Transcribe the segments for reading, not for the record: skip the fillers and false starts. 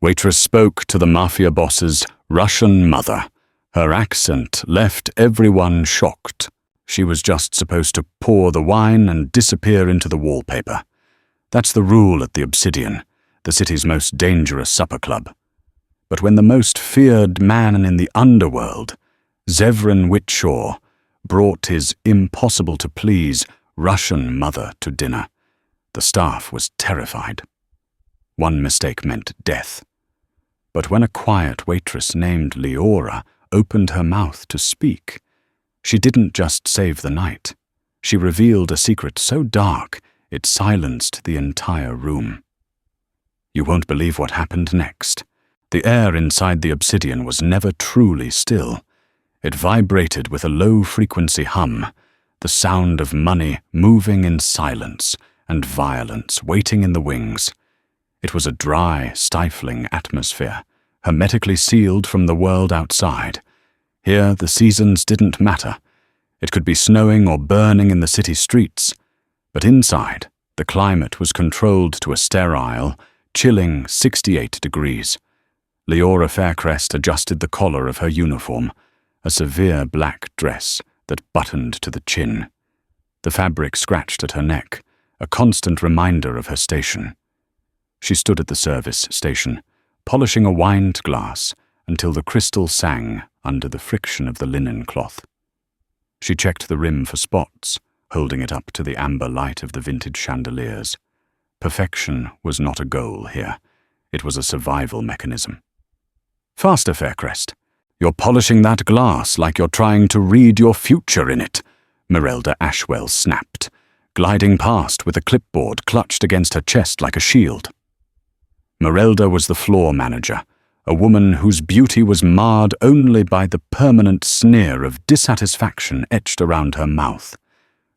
Waitress spoke to the Mafia boss's Russian mother. Her accent left everyone shocked. She was just supposed to pour the wine and disappear into the wallpaper. That's the rule at the Obsidian, the city's most dangerous supper club. But when the most feared man in the underworld, Zevran Whitshaw, brought his impossible-to-please Russian mother to dinner, the staff was terrified. One mistake meant death. But when a quiet waitress named Leora opened her mouth to speak, she didn't just save the night. She revealed a secret so dark it silenced the entire room. You won't believe what happened next. The air inside the Obsidian was never truly still. It vibrated with a low-frequency hum, the sound of money moving in silence and violence waiting in the wings. It was a dry, stifling atmosphere, hermetically sealed from the world outside. Here, the seasons didn't matter. It could be snowing or burning in the city streets. But inside, the climate was controlled to a sterile, chilling 68 degrees. Leora Faircrest adjusted the collar of her uniform, a severe black dress that buttoned to the chin. The fabric scratched at her neck, a constant reminder of her station. She stood at the service station, polishing a wined glass until the crystal sang under the friction of the linen cloth. She checked the rim for spots, holding it up to the amber light of the vintage chandeliers. Perfection was not a goal here. It was a survival mechanism. "Faster, Faircrest. You're polishing that glass like you're trying to read your future in it," Merelda Ashwell snapped, gliding past with a clipboard clutched against her chest like a shield. Merelda was the floor manager, a woman whose beauty was marred only by the permanent sneer of dissatisfaction etched around her mouth.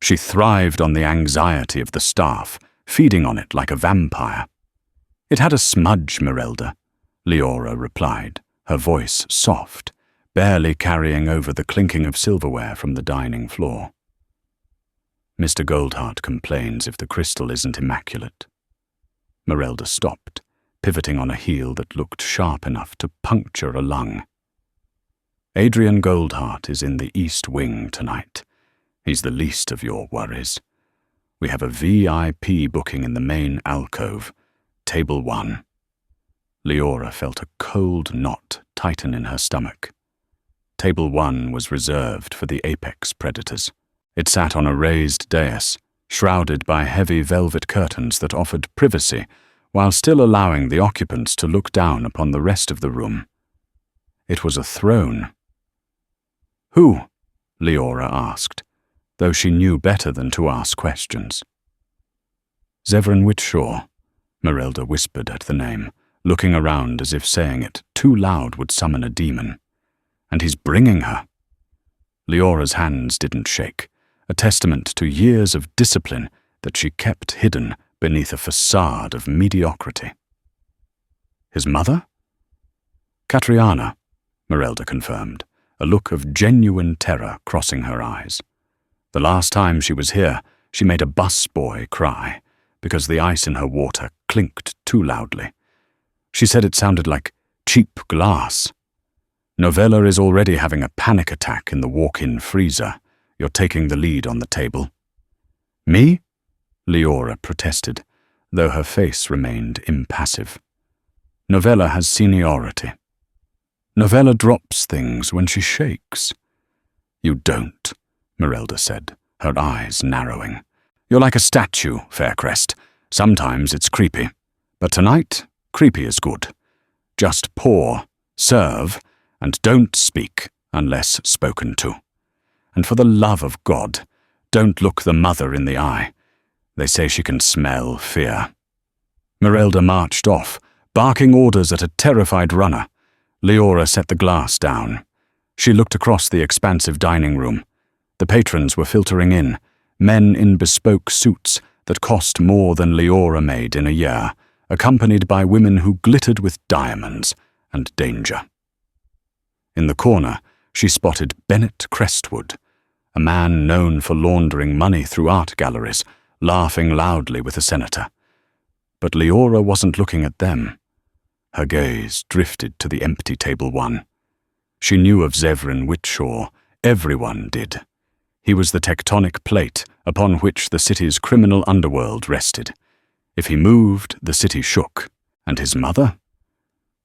She thrived on the anxiety of the staff, feeding on it like a vampire. "It had a smudge, Merelda," Leora replied, her voice soft, barely carrying over the clinking of silverware from the dining floor. "Mr. Goldheart complains if the crystal isn't immaculate." Merelda stopped, pivoting on a heel that looked sharp enough to puncture a lung. "Adrian Goldheart is in the East Wing tonight. He's the least of your worries. We have a VIP booking in the main alcove, table 1. Leora felt a cold knot tighten in her stomach. Table 1 was reserved for the apex predators. It sat on a raised dais, shrouded by heavy velvet curtains that offered privacy while still allowing the occupants to look down upon the rest of the room. It was a throne. "Who?" Leora asked, though she knew better than to ask questions. "Zevran Whitshaw," Merelda whispered at the name, looking around as if saying it too loud would summon a demon. "And he's bringing her." Leora's hands didn't shake, a testament to years of discipline that she kept hidden beneath a facade of mediocrity. "His mother?" "Katriana," Merelda confirmed, a look of genuine terror crossing her eyes. "The last time she was here, she made a busboy cry because the ice in her water clinked too loudly. She said it sounded like cheap glass. Novella is already having a panic attack in the walk-in freezer. You're taking the lead on the table." "Me?" Leora protested, though her face remained impassive. "Novella has seniority. Novella drops things when she shakes." "You don't," Merelda said, her eyes narrowing. "You're like a statue, Faircrest. Sometimes it's creepy. But tonight, creepy is good. Just pour, serve, and don't speak unless spoken to. And for the love of God, don't look the mother in the eye. They say she can smell fear." Merelda marched off, barking orders at a terrified runner. Leora set the glass down. She looked across the expansive dining room. The patrons were filtering in, men in bespoke suits that cost more than Leora made in a year, accompanied by women who glittered with diamonds and danger. In the corner, she spotted Bennett Crestwood, a man known for laundering money through art galleries, laughing loudly with a senator. But Leora wasn't looking at them. Her gaze drifted to the empty table 1. She knew of Zevran Whitshaw. Everyone did. He was the tectonic plate upon which the city's criminal underworld rested. If he moved, the city shook. And his mother?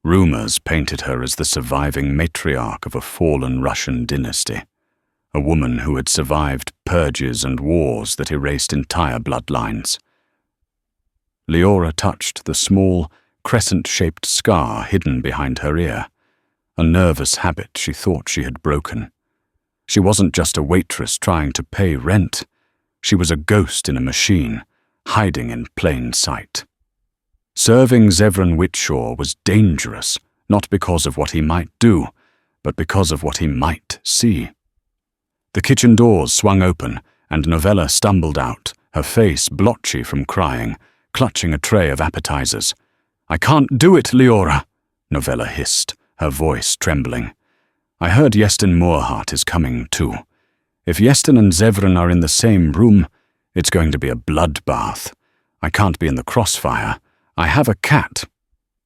Rumors painted her as the surviving matriarch of a fallen Russian dynasty, a woman who had survived purges and wars that erased entire bloodlines. Leora touched the small, crescent-shaped scar hidden behind her ear, a nervous habit she thought she had broken. She wasn't just a waitress trying to pay rent. She was a ghost in a machine, hiding in plain sight. Serving Zevran Whitshaw was dangerous, not because of what he might do, but because of what he might see. The kitchen doors swung open, and Novella stumbled out, her face blotchy from crying, clutching a tray of appetizers. "I can't do it, Leora," Novella hissed, her voice trembling. "I heard Yestin Moorhart is coming too. If Yestin and Zevran are in the same room, it's going to be a bloodbath. I can't be in the crossfire. I have a cat."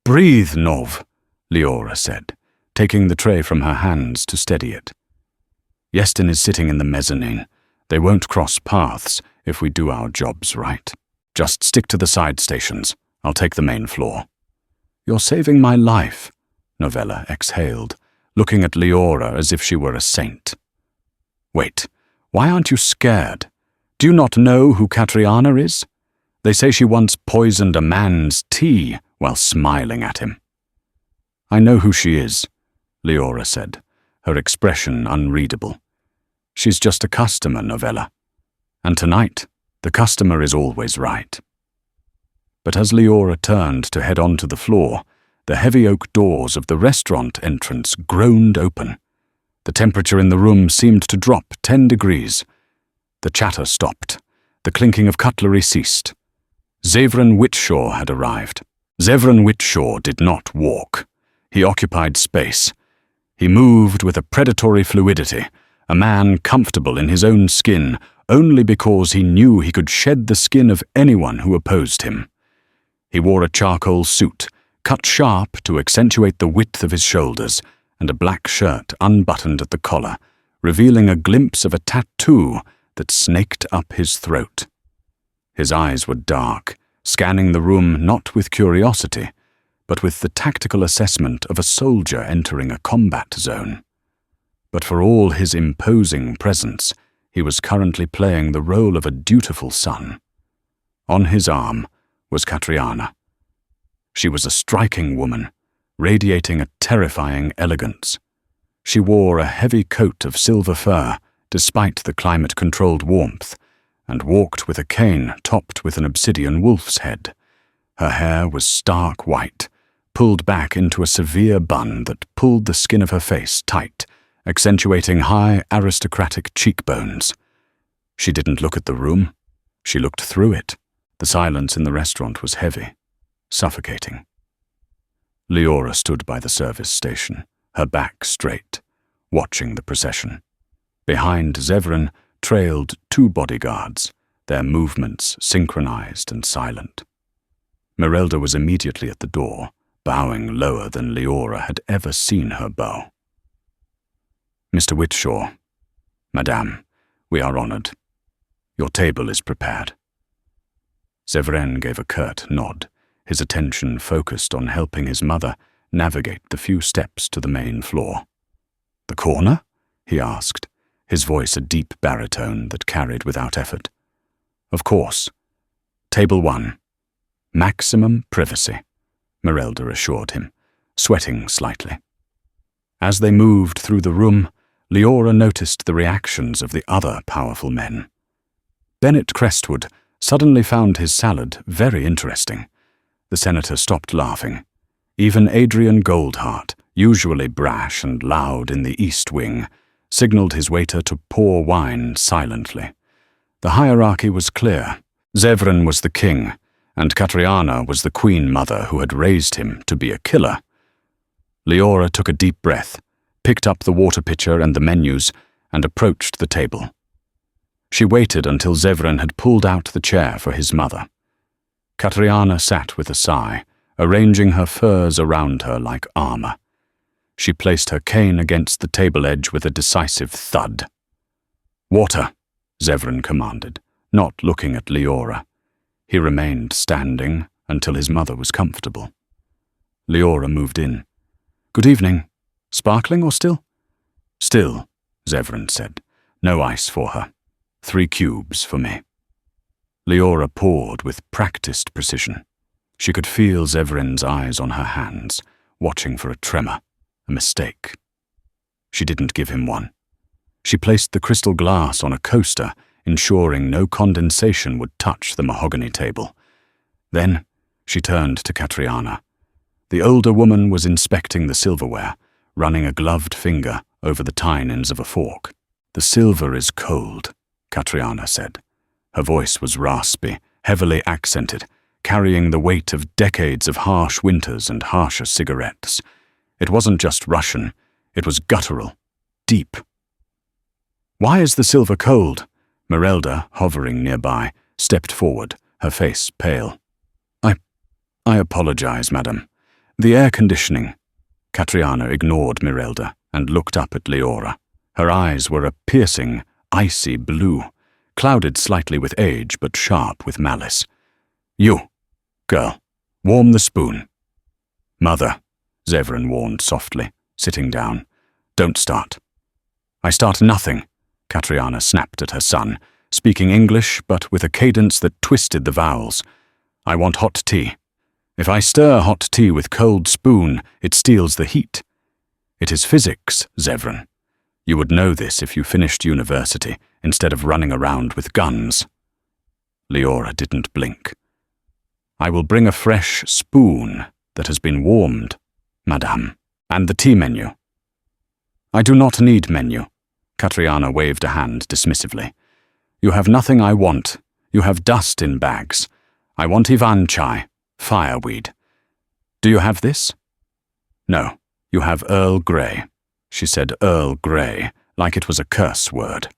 "Breathe, Nov," Leora said, taking the tray from her hands to steady it. "Yestin is sitting in the mezzanine. They won't cross paths if we do our jobs right. Just stick to the side stations. I'll take the main floor." "You're saving my life," Novella exhaled, looking at Leora as if she were a saint. "Wait, why aren't you scared? Do you not know who Katriana is? They say she once poisoned a man's tea while smiling at him." "I know who she is," Leora said, her expression unreadable. "She's just a customer, Novella. And tonight, the customer is always right." But as Leora turned to head onto the floor, the heavy oak doors of the restaurant entrance groaned open. The temperature in the room seemed to drop 10 degrees. The chatter stopped. The clinking of cutlery ceased. Zevran Whitshaw had arrived. Zevran Whitshaw did not walk. He occupied space. He moved with a predatory fluidity, a man comfortable in his own skin only because he knew he could shed the skin of anyone who opposed him. He wore a charcoal suit, cut sharp to accentuate the width of his shoulders, and a black shirt unbuttoned at the collar, revealing a glimpse of a tattoo that snaked up his throat. His eyes were dark, scanning the room not with curiosity, but with the tactical assessment of a soldier entering a combat zone. But for all his imposing presence, he was currently playing the role of a dutiful son. On his arm was Katriana. She was a striking woman, radiating a terrifying elegance. She wore a heavy coat of silver fur, despite the climate-controlled warmth, and walked with a cane topped with an obsidian wolf's head. Her hair was stark white, pulled back into a severe bun that pulled the skin of her face tight, accentuating high aristocratic cheekbones. She didn't look at the room. She looked through it. The silence in the restaurant was heavy, suffocating. Leora stood by the service station, her back straight, watching the procession. Behind Zevran trailed 2 bodyguards, their movements synchronized and silent. Merelda was immediately at the door, bowing lower than Leora had ever seen her bow. "Mr. Whitshaw, Madame, we are honored. Your table is prepared." Zevran gave a curt nod, his attention focused on helping his mother navigate the few steps to the main floor. "The corner?" he asked, his voice a deep baritone that carried without effort. "Of course. Table 1. Maximum privacy," Merelda assured him, sweating slightly. As they moved through the room, Leora noticed the reactions of the other powerful men. Bennett Crestwood suddenly found his salad very interesting. The senator stopped laughing. Even Adrian Goldheart, usually brash and loud in the East Wing, signaled his waiter to pour wine silently. The hierarchy was clear. Zevran was the king, and Katriana was the queen mother who had raised him to be a killer. Leora took a deep breath, picked up the water pitcher and the menus, and approached the table. She waited until Zevran had pulled out the chair for his mother. Katriana sat with a sigh, arranging her furs around her like armor. She placed her cane against the table edge with a decisive thud. "Water," Zevran commanded, not looking at Leora. He remained standing until his mother was comfortable. Leora moved in. "Good evening. Sparkling or still?" "Still," Zevran said. "No ice for her. 3 cubes for me." Leora poured with practiced precision. She could feel Zevran's eyes on her hands, watching for a tremor, a mistake. She didn't give him one. She placed the crystal glass on a coaster, ensuring no condensation would touch the mahogany table. Then she turned to Katriana. The older woman was inspecting the silverware, running a gloved finger over the tinings of a fork. "The silver is cold," Katriana said. Her voice was raspy, heavily accented, carrying the weight of decades of harsh winters and harsher cigarettes. It wasn't just Russian, it was guttural, deep. "Why is the silver cold?" Merelda, hovering nearby, stepped forward, her face pale. I apologize, madam. The air conditioning." Katriana ignored Merelda and looked up at Leora. Her eyes were a piercing, icy blue, clouded slightly with age but sharp with malice. "You, girl, warm the spoon." "Mother," Zevran warned softly, sitting down. "Don't start." "I start nothing," Katriana snapped at her son, speaking English but with a cadence that twisted the vowels. "I want hot tea. If I stir hot tea with cold spoon, it steals the heat. It is physics, Zevran. You would know this if you finished university, instead of running around with guns." Leora didn't blink. "I will bring a fresh spoon that has been warmed, madame, and the tea menu." "I do not need menu." Katriana waved a hand dismissively. "You have nothing I want. You have dust in bags. I want Ivan chai, fireweed. Do you have this?" "No, you have Earl Grey." She said Earl Grey, like it was a curse word.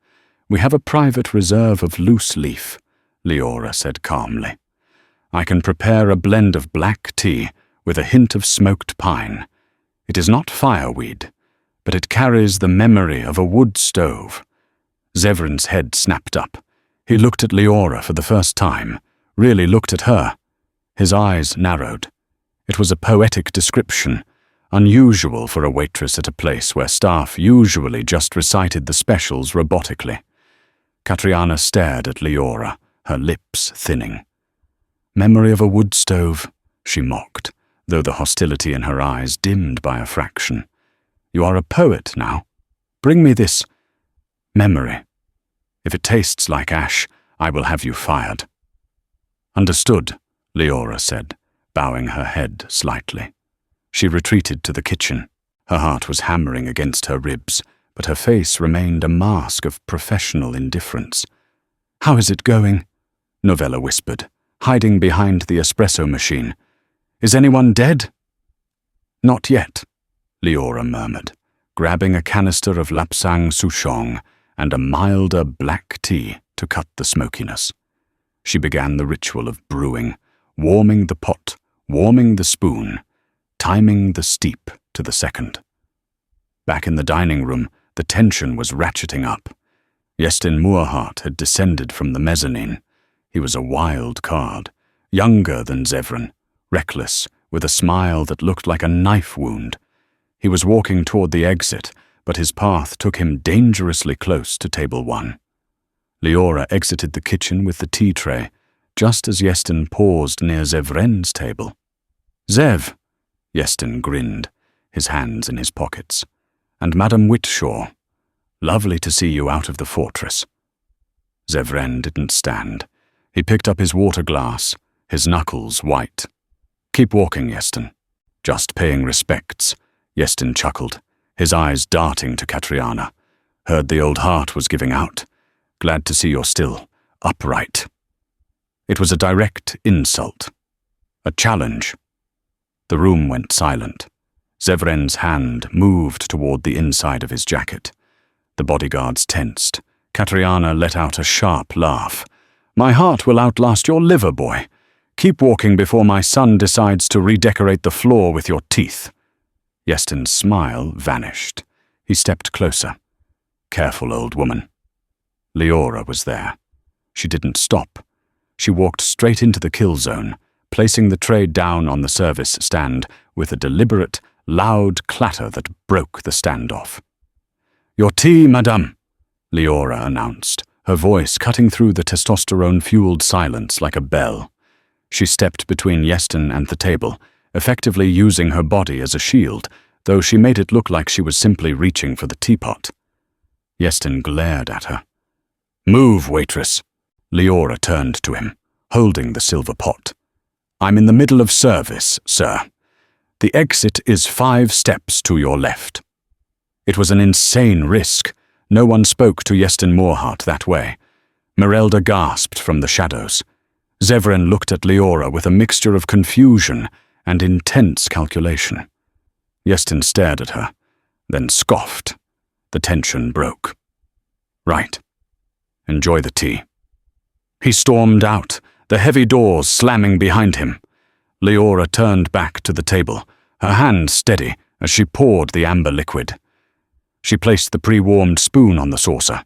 "We have a private reserve of loose leaf," Leora said calmly. "I can prepare a blend of black tea with a hint of smoked pine. It is not fireweed, but it carries the memory of a wood stove." Zevran's head snapped up. He looked at Leora for the first time, really looked at her. His eyes narrowed. It was a poetic description, unusual for a waitress at a place where staff usually just recited the specials robotically. Katriana stared at Leora, her lips thinning. "Memory of a wood stove," she mocked, though the hostility in her eyes dimmed by a fraction. "You are a poet now. Bring me this memory. If it tastes like ash, I will have you fired." "Understood," Leora said, bowing her head slightly. She retreated to the kitchen. Her heart was hammering against her ribs, but her face remained a mask of professional indifference. "How is it going?" Novella whispered, hiding behind the espresso machine. "Is anyone dead?" "Not yet," Leora murmured, grabbing a canister of lapsang souchong and a milder black tea to cut the smokiness. She began the ritual of brewing, warming the pot, warming the spoon, timing the steep to the second. Back in the dining room, the tension was ratcheting up. Yestin Moorhart had descended from the mezzanine. He was a wild card, younger than Zevran, reckless, with a smile that looked like a knife wound. He was walking toward the exit, but his path took him dangerously close to table 1. Leora exited the kitchen with the tea tray, just as Yestin paused near Zevren's table. "Zev," Yestin grinned, his hands in his pockets. "And Madame Whitshaw. Lovely to see you out of the fortress." Zevren didn't stand. He picked up his water glass, his knuckles white. "Keep walking, Yestin." "Just paying respects," Yestin chuckled, his eyes darting to Katriana. "Heard the old heart was giving out. Glad to see you're still upright." It was a direct insult. A challenge. The room went silent. Zevren's hand moved toward the inside of his jacket. The bodyguards tensed. Katriana let out a sharp laugh. "My heart will outlast your liver, boy. Keep walking before my son decides to redecorate the floor with your teeth." Yestin's smile vanished. He stepped closer. "Careful, old woman." Leora was there. She didn't stop. She walked straight into the kill zone, placing the tray down on the service stand with a deliberate, loud clatter that broke the standoff. "Your tea, madame," Leora announced, her voice cutting through the testosterone-fueled silence like a bell. She stepped between Yestin and the table, effectively using her body as a shield, though she made it look like she was simply reaching for the teapot. Yestin glared at her. "Move, waitress." Leora turned to him, holding the silver pot. "I'm in the middle of service, sir. The exit is 5 steps to your left." It was an insane risk. No one spoke to Yestin Moorhart that way. Merelda gasped from the shadows. Zevran looked at Leora with a mixture of confusion and intense calculation. Yestin stared at her, then scoffed. The tension broke. "Right. Enjoy the tea." He stormed out, the heavy doors slamming behind him. Leora turned back to the table, her hand steady as she poured the amber liquid. She placed the pre-warmed spoon on the saucer.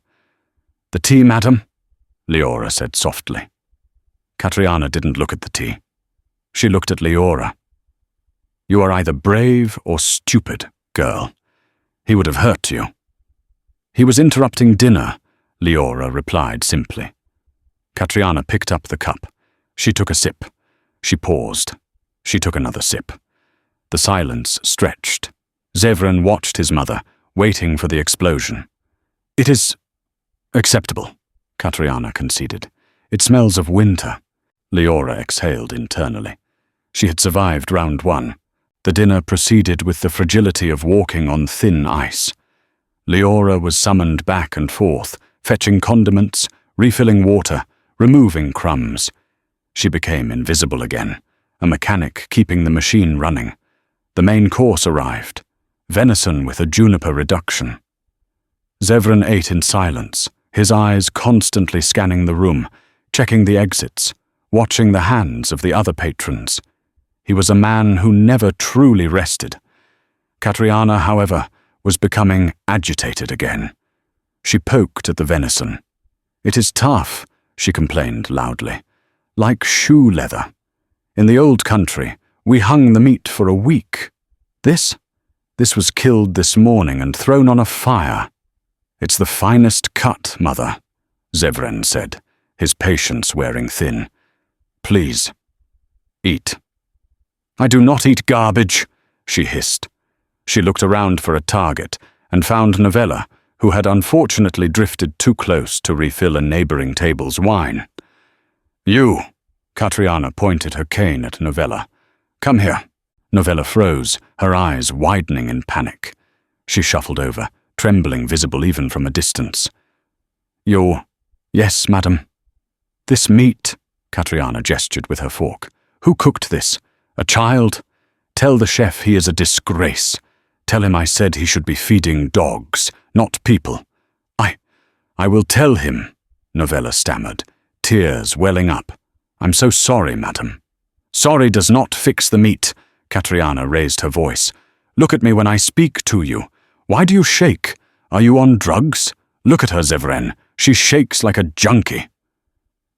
"The tea, madam?" Leora said softly. Katriana didn't look at the tea. She looked at Leora. "You are either brave or stupid, girl. He would have hurt you." "He was interrupting dinner," Leora replied simply. Katriana picked up the cup. She took a sip. She paused. She took another sip. The silence stretched. Zevran watched his mother, waiting for the explosion. "It is acceptable," Katriana conceded. "It smells of winter." Leora exhaled internally. She had survived round 1. The dinner proceeded with the fragility of walking on thin ice. Leora was summoned back and forth, fetching condiments, refilling water, removing crumbs. She became invisible again, a mechanic keeping the machine running. The main course arrived, venison with a juniper reduction. Zevran ate in silence, his eyes constantly scanning the room, checking the exits, watching the hands of the other patrons. He was a man who never truly rested. Katriana, however, was becoming agitated again. She poked at the venison. "It is tough," she complained loudly, "like shoe leather. In the old country, we hung the meat for a week. This was killed this morning and thrown on a fire." "It's the finest cut, mother," Zevran said, his patience wearing thin. "Please, eat." "I do not eat garbage," she hissed. She looked around for a target and found Novella, who had unfortunately drifted too close to refill a neighboring table's wine. "You," Katriana pointed her cane at Novella. "Come here." Novella froze, her eyes widening in panic. She shuffled over, trembling visible even from a distance. "Yes, madam." "This meat," Katriana gestured with her fork. "Who cooked this? A child? Tell the chef he is a disgrace. Tell him I said he should be feeding dogs, not people." I will tell him," Novella stammered, tears welling up. "I'm so sorry, madam." "Sorry does not fix the meat," Katriana raised her voice. "Look at me when I speak to you. Why do you shake? Are you on drugs? Look at her, Zevran. She shakes like a junkie."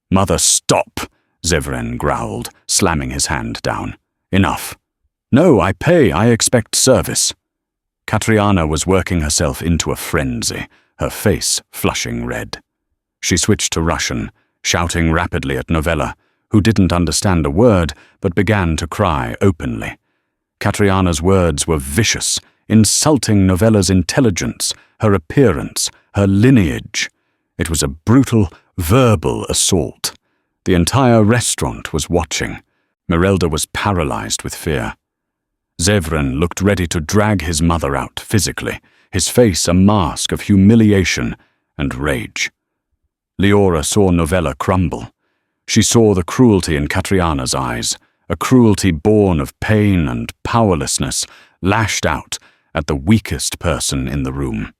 "Mother, stop," Zevran growled, slamming his hand down. "Enough." "No, I pay. I expect service." Katriana was working herself into a frenzy, her face flushing red. She switched to Russian, shouting rapidly at Novella, who didn't understand a word but began to cry openly. Katriana's words were vicious, insulting Novella's intelligence, her appearance, her lineage. It was a brutal, verbal assault. The entire restaurant was watching. Merelda was paralyzed with fear. Zevran looked ready to drag his mother out physically, his face a mask of humiliation and rage. Leora saw Novella crumble. She saw the cruelty in Katriana's eyes, a cruelty born of pain and powerlessness, lashed out at the weakest person in the room.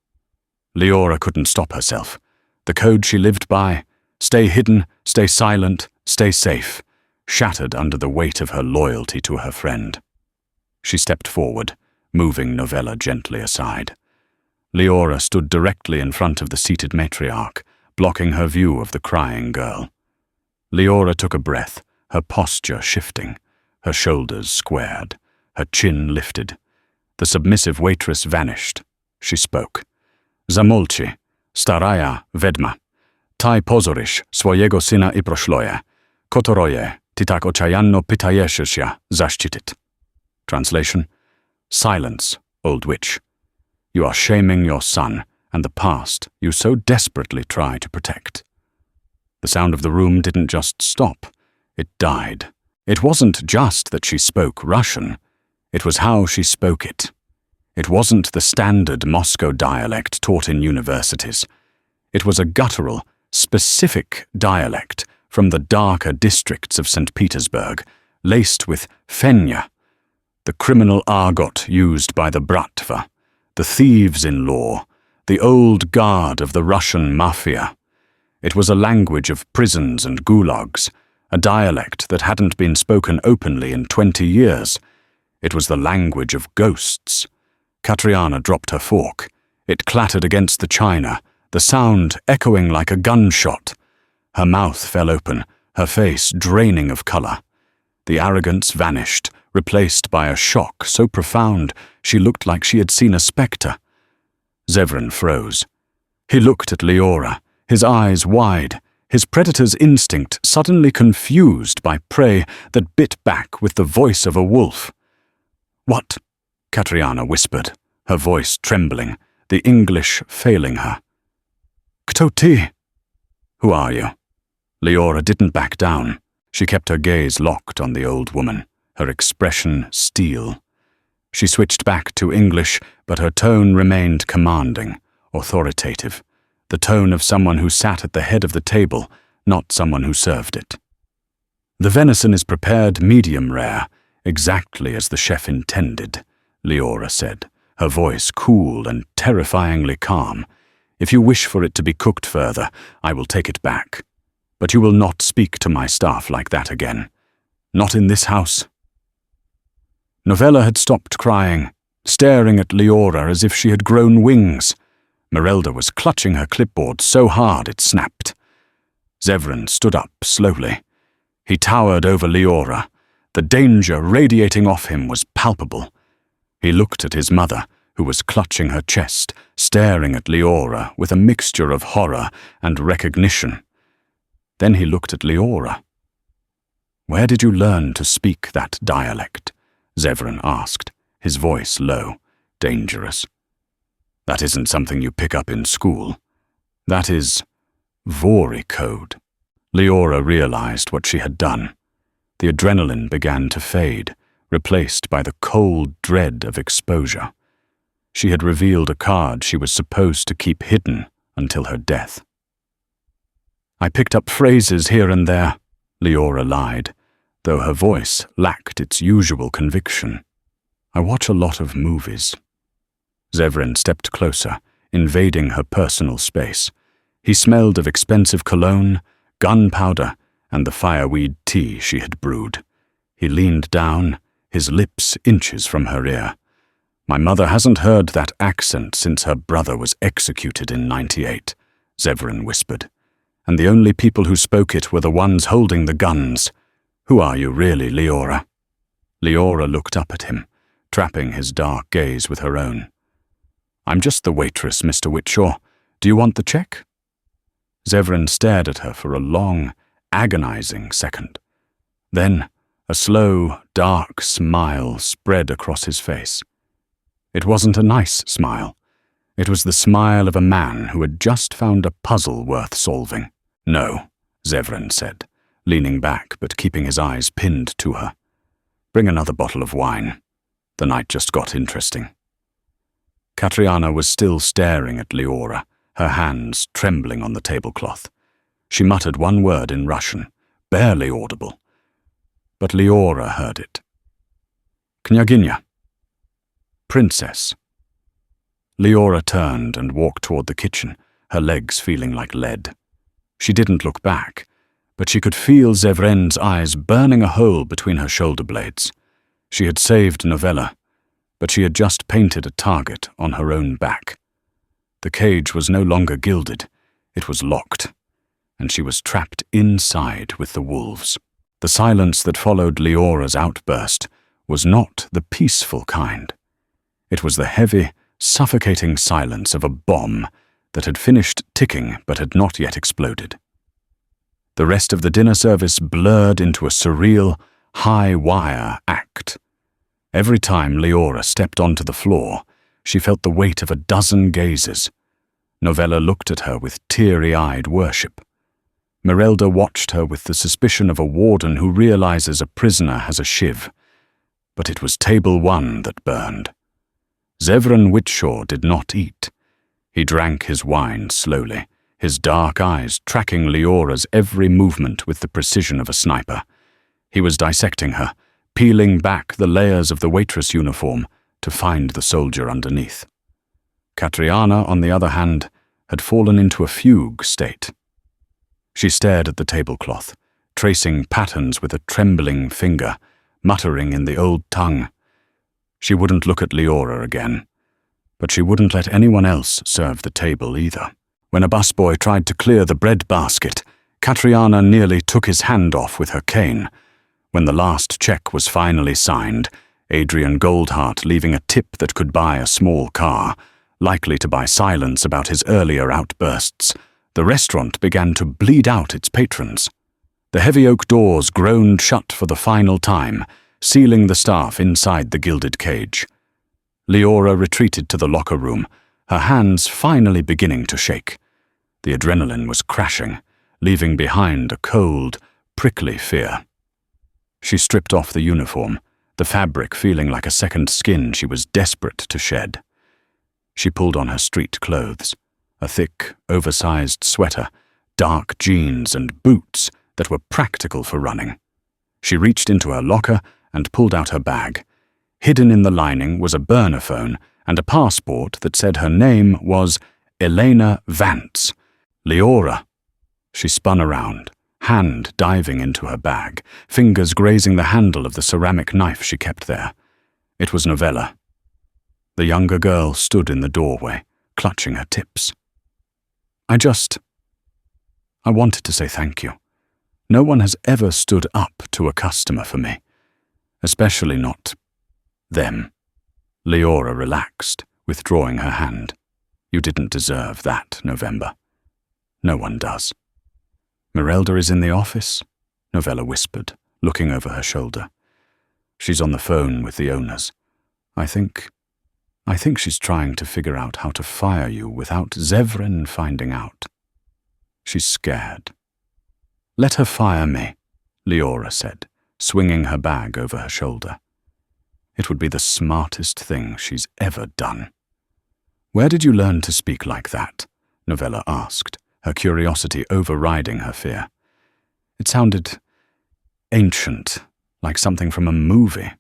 Leora couldn't stop herself. The code she lived by: stay hidden, stay silent, stay safe. shattered under the weight of her loyalty to her friend. She stepped forward, moving Novella gently aside. Leora stood directly in front of the seated matriarch, blocking her view of the crying girl. Leora took a breath, her posture shifting, her shoulders squared, her chin lifted. The submissive waitress vanished. She spoke. Zamolci, staraya vedma. Tai pozorish swojego syna I proszloje. Kotoroje, ty tak oczajanno pytajesz się zaszczytit. Translation: Silence, old witch. You are shaming your son and the past you so desperately try to protect. The sound of the room didn't just stop, it died. It wasn't just that she spoke Russian, it was how she spoke it. It wasn't the standard Moscow dialect taught in universities. It was a guttural, specific dialect from the darker districts of St. Petersburg, laced with fenya, the criminal argot used by the bratva, the thieves-in-law, the old guard of the Russian Mafia. It was a language of prisons and gulags, a dialect that hadn't been spoken openly in 20 years. It was the language of ghosts. Katriana dropped her fork. It clattered against the china, the sound echoing like a gunshot. Her mouth fell open, her face draining of color. The arrogance vanished, replaced by a shock so profound she looked like she had seen a spectre. Zevran froze. He looked at Leora, his eyes wide, his predator's instinct suddenly confused by prey that bit back with the voice of a wolf. "What?" Katriana whispered, her voice trembling, the English failing her. "Kto ty?" "Who are you?" Leora didn't back down. She kept her gaze locked on the old woman, her expression steel. She switched back to English, but her tone remained commanding, authoritative, the tone of someone who sat at the head of the table, not someone who served it. "The venison is prepared medium rare, exactly as the chef intended," Leora said, her voice cool and terrifyingly calm. "If you wish for it to be cooked further, I will take it back. But you will not speak to my staff like that again. Not in this house." Novella had stopped crying, staring at Leora as if she had grown wings. Merelda was clutching her clipboard so hard it snapped. Zevran stood up slowly. He towered over Leora. The danger radiating off him was palpable. He looked at his mother, who was clutching her chest, staring at Leora with a mixture of horror and recognition. Then he looked at Leora. "Where did you learn to speak that dialect?" Zevran asked, his voice low, dangerous. "That isn't something you pick up in school. That is Vori code." Leora realized what she had done. The adrenaline began to fade, replaced by the cold dread of exposure. She had revealed a card she was supposed to keep hidden until her death. "I picked up phrases here and there," Leora lied, though her voice lacked its usual conviction. "I watch a lot of movies." Zevran stepped closer, invading her personal space. He smelled of expensive cologne, gunpowder, and the fireweed tea she had brewed. He leaned down, his lips inches from her ear. "My mother hasn't heard that accent since her brother was executed in 98, Zevran whispered. "And the only people who spoke it were the ones holding the guns. Who are you really, Leora?" Leora looked up at him, trapping his dark gaze with her own. "I'm just the waitress, Mr. Whitshaw. Do you want the check?" Zevran stared at her for a long, agonizing second. Then a slow, dark smile spread across his face. It wasn't a nice smile. It was the smile of a man who had just found a puzzle worth solving. "No," Zevran said, leaning back but keeping his eyes pinned to her. "Bring another bottle of wine. The night just got interesting." Katriana was still staring at Leora, her hands trembling on the tablecloth. She muttered one word in Russian, barely audible. But Leora heard it. "Knyaginya." "Princess." Leora turned and walked toward the kitchen, her legs feeling like lead. She didn't look back, but she could feel Zevren's eyes burning a hole between her shoulder blades. She had saved Novella, but she had just painted a target on her own back. The cage was no longer gilded, it was locked, and she was trapped inside with the wolves. The silence that followed Leora's outburst was not the peaceful kind. It was the heavy, suffocating silence of a bomb that had finished ticking but had not yet exploded. The rest of the dinner service blurred into a surreal, high-wire act. Every time Leora stepped onto the floor, she felt the weight of a dozen gazes. Novella looked at her with teary-eyed worship. Merelda watched her with the suspicion of a warden who realizes a prisoner has a shiv. But it was table 1 that burned. Zevran Whitshaw did not eat. He drank his wine slowly, his dark eyes tracking Leora's every movement with the precision of a sniper. He was dissecting her, peeling back the layers of the waitress uniform to find the soldier underneath. Katriana, on the other hand, had fallen into a fugue state. She stared at the tablecloth, tracing patterns with a trembling finger, muttering in the old tongue. She wouldn't look at Leora again, but she wouldn't let anyone else serve the table either. When a busboy tried to clear the bread basket, Katriana nearly took his hand off with her cane. When the last check was finally signed, Adrian Goldheart leaving a tip that could buy a small car, likely to buy silence about his earlier outbursts, the restaurant began to bleed out its patrons. The heavy oak doors groaned shut for the final time, sealing the staff inside the gilded cage. Leora retreated to the locker room, her hands finally beginning to shake. The adrenaline was crashing, leaving behind a cold, prickly fear. She stripped off the uniform, the fabric feeling like a second skin she was desperate to shed. She pulled on her street clothes, a thick, oversized sweater, dark jeans and boots that were practical for running. She reached into her locker and pulled out her bag. Hidden in the lining was a burner phone and a passport that said her name was Elena Vance. Leora. She spun around, hand diving into her bag, fingers grazing the handle of the ceramic knife she kept there. It was Novella. The younger girl stood in the doorway, clutching her tips. I wanted to say thank you. No one has ever stood up to a customer for me. Especially not them. Leora relaxed, withdrawing her hand. You didn't deserve that, November. No one does. Merelda is in the office, Novella whispered, looking over her shoulder. She's on the phone with the owners. I think she's trying to figure out how to fire you without Zevran finding out. She's scared. Let her fire me, Leora said, swinging her bag over her shoulder. It would be the smartest thing she's ever done. Where did you learn to speak like that? Novella asked, her curiosity overriding her fear. It sounded ancient, like something from a movie.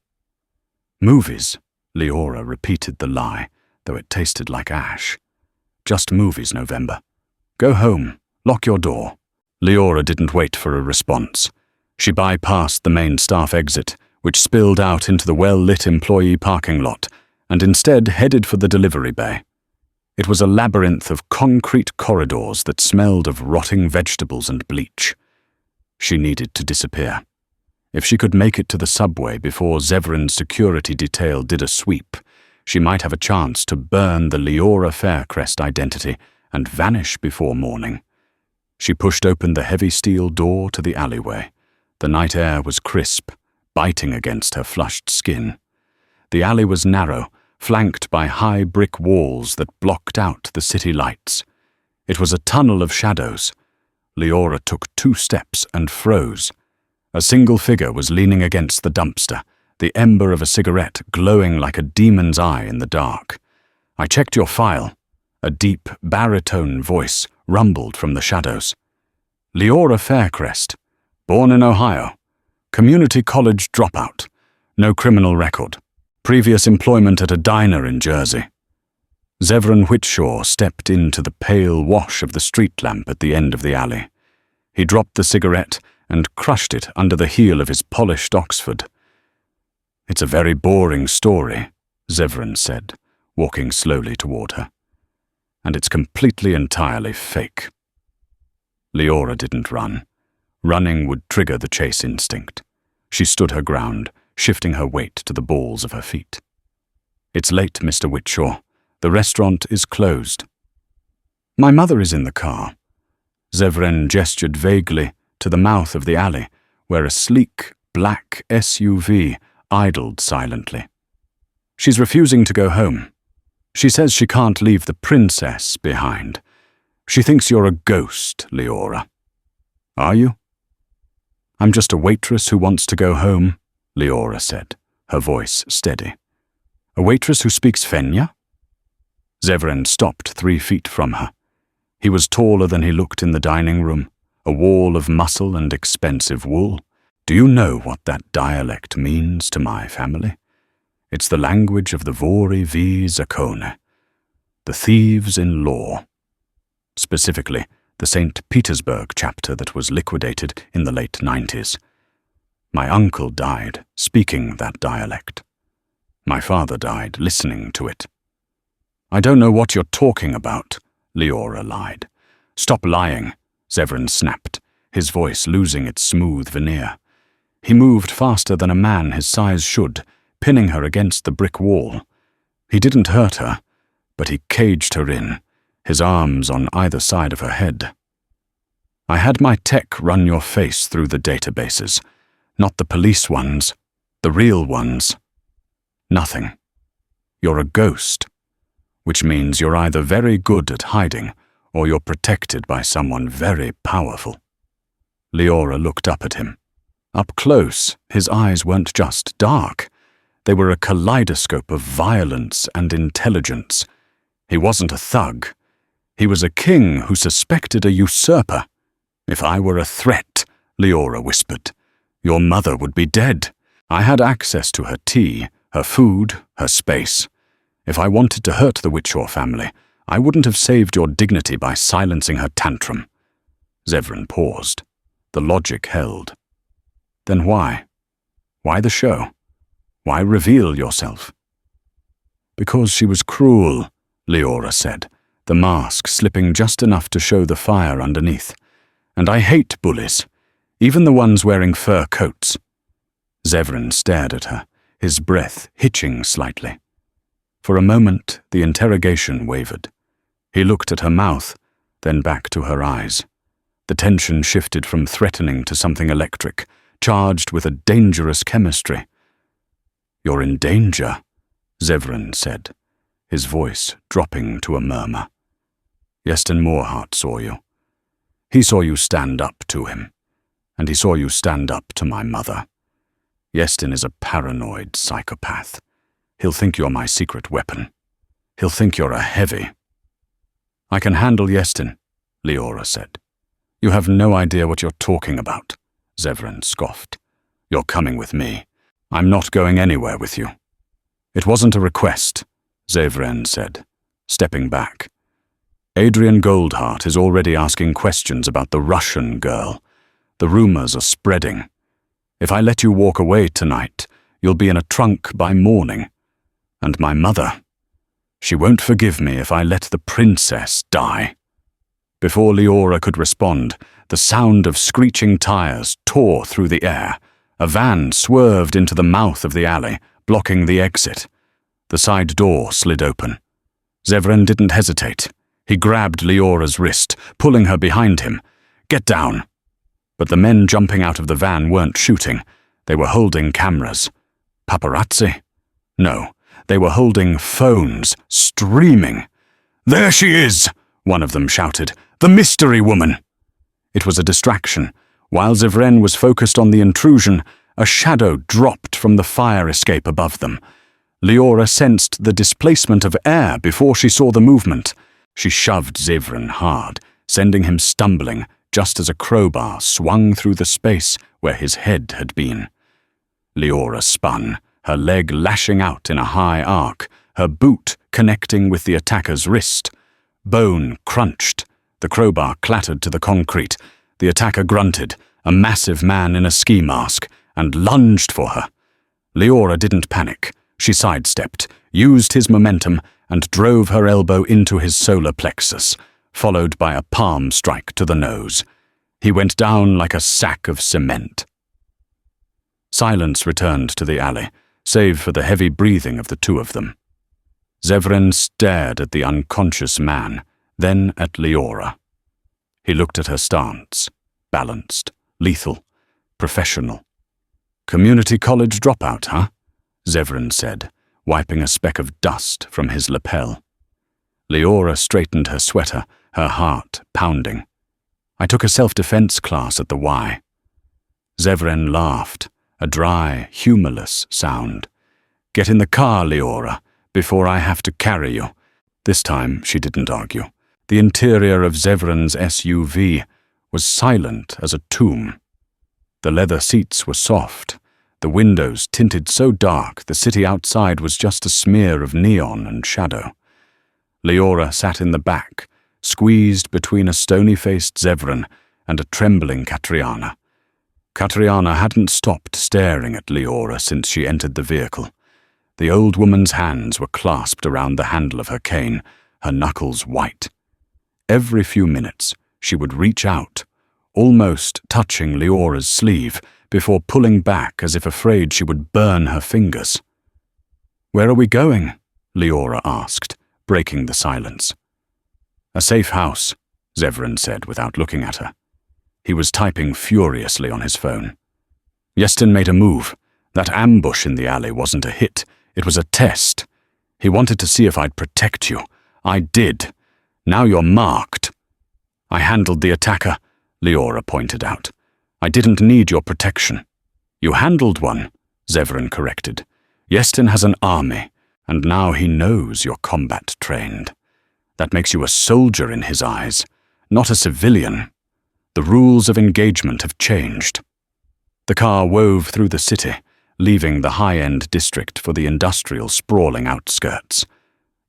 Movies, Leora repeated the lie, though it tasted like ash. Just movies, November. Go home, lock your door. Leora didn't wait for a response. She bypassed the main staff exit, which spilled out into the well-lit employee parking lot, and instead headed for the delivery bay. It was a labyrinth of concrete corridors that smelled of rotting vegetables and bleach. She needed to disappear. If she could make it to the subway before Zevran's security detail did a sweep, she might have a chance to burn the Leora Faircrest identity and vanish before morning. She pushed open the heavy steel door to the alleyway. The night air was crisp, biting against her flushed skin. The alley was narrow, flanked by high brick walls that blocked out the city lights. It was a tunnel of shadows. Leora took 2 steps and froze. A single figure was leaning against the dumpster, the ember of a cigarette glowing like a demon's eye in the dark. I checked your file. A deep, baritone voice rumbled from the shadows. Leora Faircrest, born in Ohio. Community college dropout. No criminal record. Previous employment at a diner in Jersey. Zevran Whitshaw stepped into the pale wash of the street lamp at the end of the alley. He dropped the cigarette and crushed it under the heel of his polished Oxford. "It's a very boring story," Zevran said, walking slowly toward her. "And it's completely entirely fake." Leora didn't run. Running would trigger the chase instinct. She stood her ground, shifting her weight to the balls of her feet. "It's late, Mr. Whitshaw. The restaurant is closed." "My mother is in the car." Zevran gestured vaguely to the mouth of the alley, where a sleek, black SUV idled silently. "She's refusing to go home. She says she can't leave the princess behind. She thinks you're a ghost, Leora." "Are you?" "I'm just a waitress who wants to go home," Leora said, her voice steady. "A waitress who speaks Fenya?" Zevran stopped 3 feet from her. He was taller than he looked in the dining room, a wall of muscle and expensive wool. "Do you know what that dialect means to my family? It's the language of the Vori V Zakone, the thieves in law. Specifically, the St. Petersburg chapter that was liquidated in the late 90s. My uncle died speaking that dialect. My father died listening to it." "I don't know what you're talking about," Leora lied. "Stop lying," Zevran snapped, his voice losing its smooth veneer. He moved faster than a man his size should, pinning her against the brick wall. He didn't hurt her, but he caged her in, his arms on either side of her head. "I had my tech run your face through the databases, not the police ones, the real ones. Nothing. You're a ghost, which means you're either very good at hiding or you're protected by someone very powerful." Leora looked up at him. Up close, his eyes weren't just dark. They were a kaleidoscope of violence and intelligence. He wasn't a thug. He was a king who suspected a usurper. "If I were a threat," Leora whispered, "your mother would be dead. I had access to her tea, her food, her space. If I wanted to hurt the Whitshaw family, I wouldn't have saved your dignity by silencing her tantrum." Zevran paused. The logic held. "Then why? Why the show? Why reveal yourself?" "Because she was cruel," Leora said, the mask slipping just enough to show the fire underneath. "And I hate bullies, even the ones wearing fur coats." Zevran stared at her, his breath hitching slightly. For a moment, the interrogation wavered. He looked at her mouth, then back to her eyes. The tension shifted from threatening to something electric, charged with a dangerous chemistry. "You're in danger," Zevran said, his voice dropping to a murmur. "Yeston Moorhart saw you. He saw you stand up to him, and he saw you stand up to my mother. Yeston is a paranoid psychopath. He'll think you're my secret weapon. He'll think you're a heavy." "I can handle Yeston," Leora said. "You have no idea what you're talking about," Zevran scoffed. "You're coming with me. I'm not going anywhere with you." "It wasn't a request," Zevran said, stepping back. "Adrian Goldheart is already asking questions about the Russian girl. The rumors are spreading. If I let you walk away tonight, you'll be in a trunk by morning. And my mother, she won't forgive me if I let the princess die." Before Leora could respond, the sound of screeching tires tore through the air. A van swerved into the mouth of the alley, blocking the exit. The side door slid open. Zevran didn't hesitate. He grabbed Leora's wrist, pulling her behind him. "Get down!" But the men jumping out of the van weren't shooting. They were holding cameras. Paparazzi? No, they were holding phones, streaming. "There she is!" one of them shouted. "The mystery woman!" It was a distraction. While Zevran was focused on the intrusion, a shadow dropped from the fire escape above them. Leora sensed the displacement of air before she saw the movement. She shoved Zevran hard, sending him stumbling just as a crowbar swung through the space where his head had been. Leora spun, her leg lashing out in a high arc, her boot connecting with the attacker's wrist. Bone crunched. The crowbar clattered to the concrete, The attacker grunted, a massive man in a ski mask, and lunged for her. Leora didn't panic. She sidestepped, used his momentum, and drove her elbow into his solar plexus, followed by a palm strike to the nose. He went down like a sack of cement. Silence returned to the alley, save for the heavy breathing of the two of them. Zevran stared at the unconscious man, then at Leora. He looked at her stance, balanced, lethal, professional. "Community college dropout, huh?" Zevran said, wiping a speck of dust from his lapel. Leora straightened her sweater, her heart pounding. "I took a self-defense class at the Y." Zevran laughed, a dry, humorless sound. "Get in the car, Leora, before I have to carry you." This time she didn't argue. The interior of Zevran's SUV was silent as a tomb. The leather seats were soft, the windows tinted so dark the city outside was just a smear of neon and shadow. Leora sat in the back, squeezed between a stony-faced Zevran and a trembling Katriana. Katriana hadn't stopped staring at Leora since she entered the vehicle. The old woman's hands were clasped around the handle of her cane, her knuckles white. Every few minutes, she would reach out, almost touching Leora's sleeve, before pulling back as if afraid she would burn her fingers. "Where are we going?" Leora asked, breaking the silence. "A safe house," Zevran said without looking at her. He was typing furiously on his phone. "Yestin made a move. That ambush in the alley wasn't a hit. It was a test. He wanted to see if I'd protect you. I did. Now you're marked." "I handled the attacker," Leora pointed out. "I didn't need your protection." "You handled one," Zevran corrected. "Yestin has an army, and now he knows you're combat-trained. That makes you a soldier in his eyes, not a civilian. The rules of engagement have changed." The car wove through the city, leaving the high-end district for the industrial, sprawling outskirts.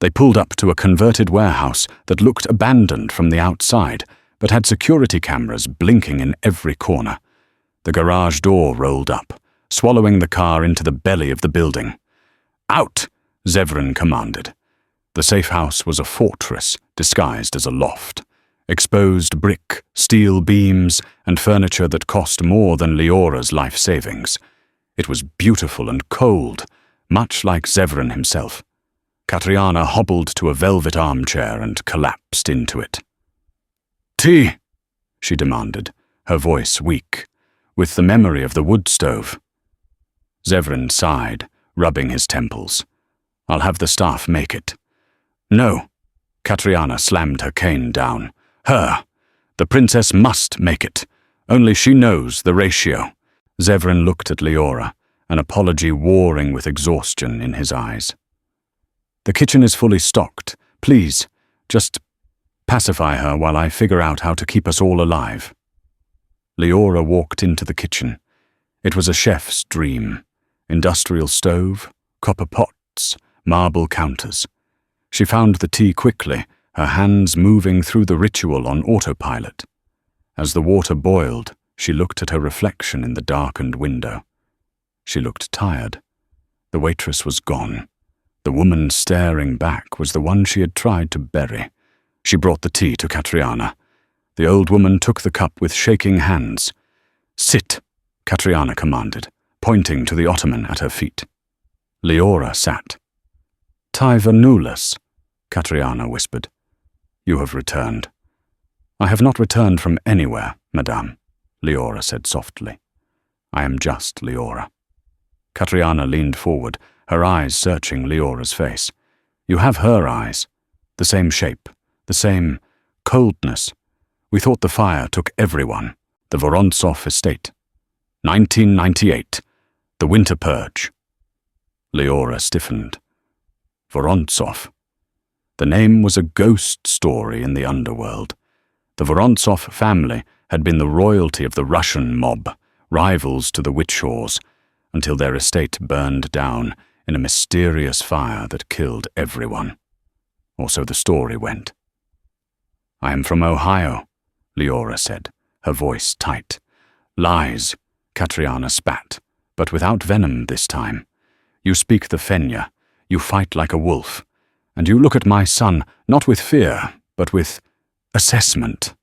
They pulled up to a converted warehouse that looked abandoned from the outside, but had security cameras blinking in every corner. The garage door rolled up, swallowing the car into the belly of the building. "Out!" Zevran commanded. The safe house was a fortress disguised as a loft. Exposed brick, steel beams, and furniture that cost more than Leora's life savings. It was beautiful and cold, much like Zevran himself. Katriana hobbled to a velvet armchair and collapsed into it. "Tea," she demanded, her voice weak, with the memory of the wood stove. Zevran sighed, rubbing his temples. "I'll have the staff make it." "No." Katriana slammed her cane down. "Her. The princess must make it. Only she knows the ratio." Zevran looked at Leora, an apology warring with exhaustion in his eyes. "The kitchen is fully stocked. Please, just pacify her while I figure out how to keep us all alive." Leora walked into the kitchen. It was a chef's dream. Industrial stove, copper pots, marble counters. She found the tea quickly, her hands moving through the ritual on autopilot. As the water boiled, she looked at her reflection in the darkened window. She looked tired. The waitress was gone. The woman staring back was the one she had tried to bury. She brought the tea to Katriana. The old woman took the cup with shaking hands. "Sit," Katriana commanded, pointing to the ottoman at her feet. Leora sat. "Taiva Nulas," Katriana whispered. "You have returned." "I have not returned from anywhere, madame," Leora said softly. "I am just Leora." Katriana leaned forward, her eyes searching Leora's face. "You have her eyes. The same shape, the same coldness. We thought the fire took everyone. The Vorontsov estate. 1998. The winter purge." Leora stiffened. Vorontsov. The name was a ghost story in the underworld. The Vorontsov family had been the royalty of the Russian mob, rivals to the Witchhaws, until their estate burned down in a mysterious fire that killed everyone. Or so the story went. "I am from Ohio," Leora said, her voice tight. Lies, Katriana spat, but without venom this time. You speak the Fenya, you fight like a wolf, and you look at my son not with fear, but with assessment.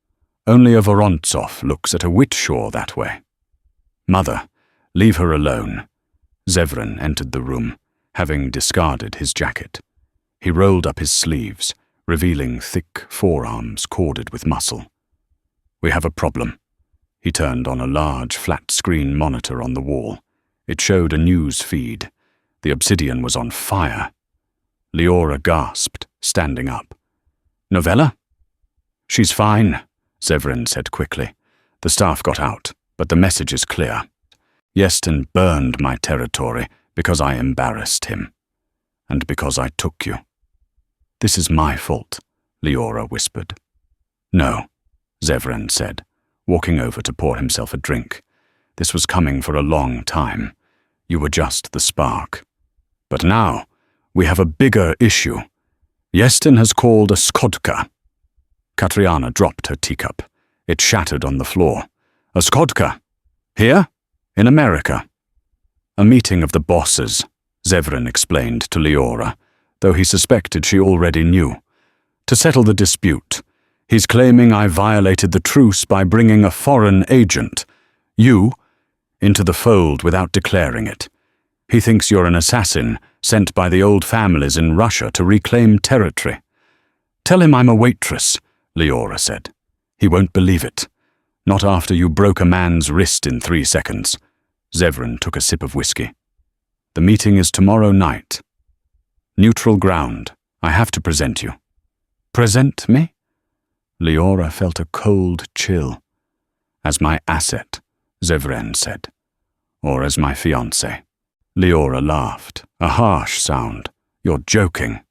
Only a Vorontsov looks at a Witshaw that way. Mother, leave her alone. Zevran entered the room, having discarded his jacket. He rolled up his sleeves, revealing thick forearms corded with muscle. We have a problem. He turned on a large flat-screen monitor on the wall. It showed a news feed. The obsidian was on fire. Leora gasped, standing up. Novella? She's fine, Zevran said quickly. The staff got out, but the message is clear. Yestin burned my territory because I embarrassed him, and because I took you. This is my fault, Leora whispered. No, Zevran said, walking over to pour himself a drink. This was coming for a long time. You were just the spark. But now, we have a bigger issue. Yestin has called a skodka. Katriana dropped her teacup. It shattered on the floor. A skodka? Here? In America? A meeting of the bosses, Zevran explained to Leora, though he suspected she already knew. To settle the dispute, he's claiming I violated the truce by bringing a foreign agent, you, into the fold without declaring it. He thinks you're an assassin sent by the old families in Russia to reclaim territory. Tell him I'm a waitress, Leora said. He won't believe it. Not after you broke a man's wrist in 3 seconds. Zevran took a sip of whiskey. The meeting is tomorrow night. Neutral ground. I have to present you. Present me? Leora felt a cold chill. As my asset, Zevran said. Or as my fiancé. Leora laughed, a harsh sound. You're joking.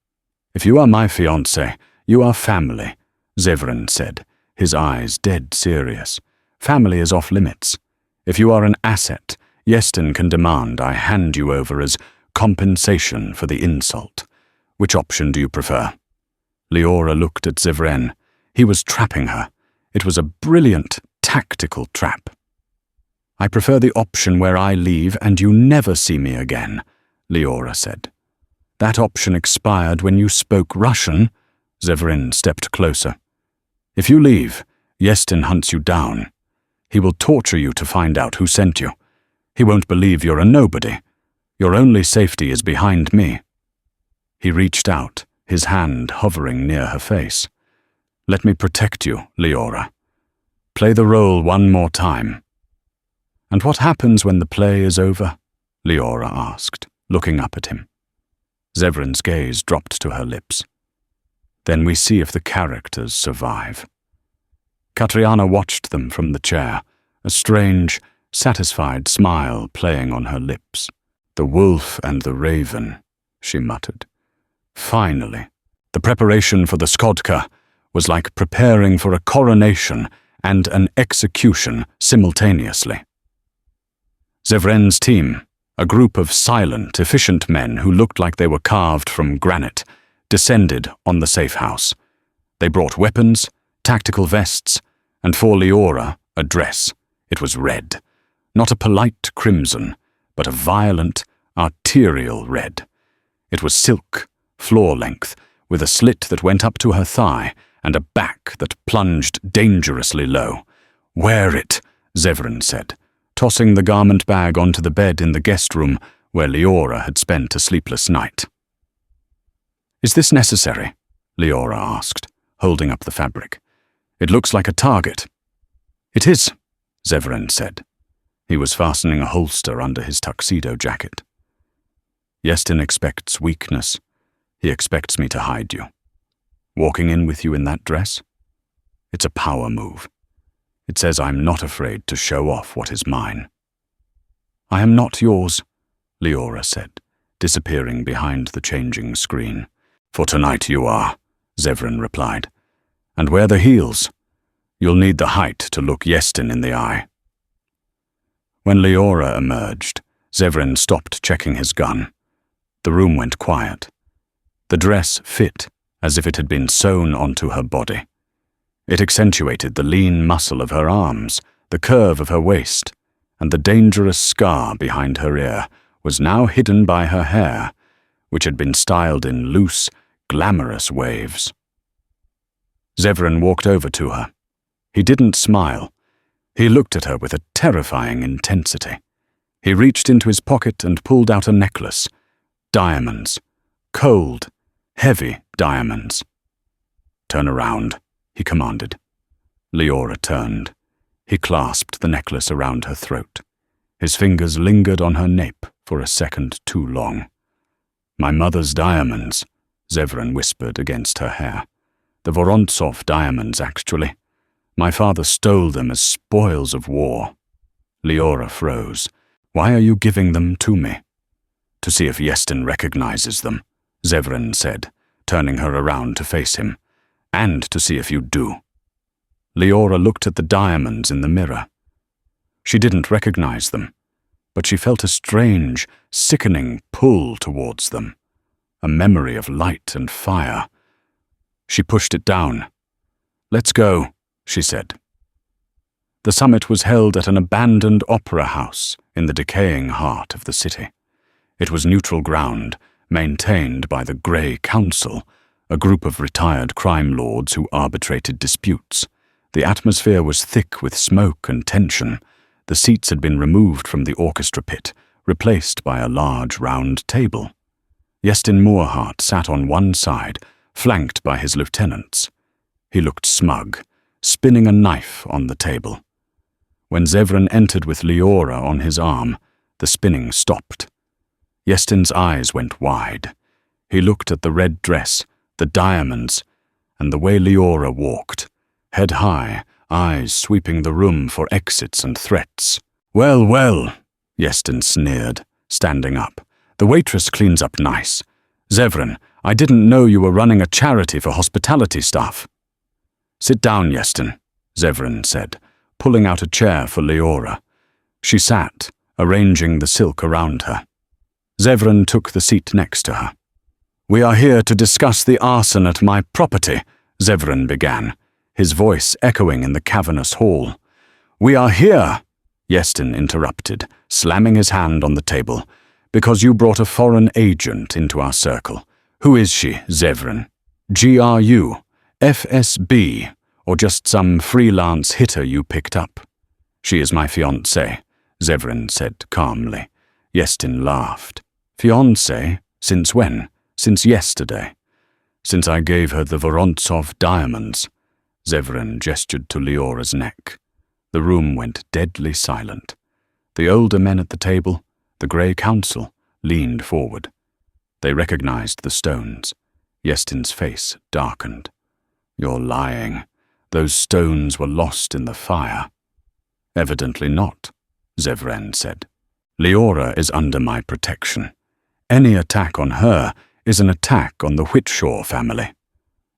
If you are my fiancé, you are family, Zevran said, his eyes dead serious. Family is off limits. If you are an asset, Yestin can demand I hand you over as compensation for the insult. Which option do you prefer? Leora looked at Zevran. He was trapping her. It was a brilliant, tactical trap. I prefer the option where I leave and you never see me again, Leora said. That option expired when you spoke Russian. Zevran stepped closer. If you leave, Yestin hunts you down. He will torture you to find out who sent you. He won't believe you're a nobody. Your only safety is behind me. He reached out, his hand hovering near her face. Let me protect you, Leora. Play the role one more time. And what happens when the play is over? Leora asked, looking up at him. Zevran's gaze dropped to her lips. Then we see if the characters survive. Katriana watched them from the chair, a strange, satisfied smile playing on her lips. The wolf and the raven, she muttered. Finally, the preparation for the skodka was like preparing for a coronation and an execution simultaneously. Zevran's team, a group of silent, efficient men who looked like they were carved from granite, descended on the safe house. They brought weapons, tactical vests, and for Leora, a dress. It was red. Not a polite crimson, but a violent, arterial red. It was silk, floor-length, with a slit that went up to her thigh and a back that plunged dangerously low. Wear it, Zevran said, tossing the garment bag onto the bed in the guest room where Leora had spent a sleepless night. Is this necessary? Leora asked, holding up the fabric. It looks like a target. It is, Zevran said. He was fastening a holster under his tuxedo jacket. Yestin expects weakness. He expects me to hide you. Walking in with you in that dress? It's a power move. It says I'm not afraid to show off what is mine. I am not yours, Leora said, disappearing behind the changing screen. For tonight you are, Zevran replied. And wear the heels. You'll need the height to look Yestin in the eye. When Leora emerged, Zevran stopped checking his gun. The room went quiet. The dress fit as if it had been sewn onto her body. It accentuated the lean muscle of her arms, the curve of her waist, and the dangerous scar behind her ear was now hidden by her hair, which had been styled in loose, glamorous waves. Zevran walked over to her. He didn't smile. He looked at her with a terrifying intensity. He reached into his pocket and pulled out a necklace. Diamonds. Cold, heavy diamonds. "Turn around," he commanded. Leora turned. He clasped the necklace around her throat. His fingers lingered on her nape for a second too long. "My mother's diamonds," Zevran whispered against her hair. "The Vorontsov diamonds, actually. My father stole them as spoils of war." Leora froze. "Why are you giving them to me?" "To see if Yestin recognizes them," Zevran said, turning her around to face him. "And to see if you do." Leora looked at the diamonds in the mirror. She didn't recognize them, but she felt a strange, sickening pull towards them, a memory of light and fire. She pushed it down. "Let's go," she said. The summit was held at an abandoned opera house in the decaying heart of the city. It was neutral ground, maintained by the Grey Council, a group of retired crime lords who arbitrated disputes. The atmosphere was thick with smoke and tension. The seats had been removed from the orchestra pit, replaced by a large round table. Yestin Moorhart sat on one side, flanked by his lieutenants. He looked smug, spinning a knife on the table. When Zevran entered with Leora on his arm, the spinning stopped. Yestin's eyes went wide. He looked at the red dress, the diamonds, and the way Leora walked, head high, eyes sweeping the room for exits and threats. "Well, well," Yestin sneered, standing up. "The waitress cleans up nice. Zevran, I didn't know you were running a charity for hospitality staff." "Sit down, Yestin," Zevran said, pulling out a chair for Leora. She sat, arranging the silk around her. Zevran took the seat next to her. "We are here to discuss the arson at my property," Zevran began, his voice echoing in the cavernous hall. "We are here," Yestin interrupted, slamming his hand on the table, "because you brought a foreign agent into our circle. Who is she, Zevran? GRU, FSB, or just some freelance hitter you picked up?" "She is my fiancée," Zevran said calmly. Yestin laughed. "Fiancée? Since when?" "Since yesterday. Since I gave her the Vorontsov diamonds." Zevran gestured to Leora's neck. The room went deadly silent. The older men at the table, the Grey Council, leaned forward. They recognized the stones. Yestin's face darkened. "You're lying. Those stones were lost in the fire." "Evidently not," Zevran said. "Leora is under my protection. Any attack on her is an attack on the Whitshaw family,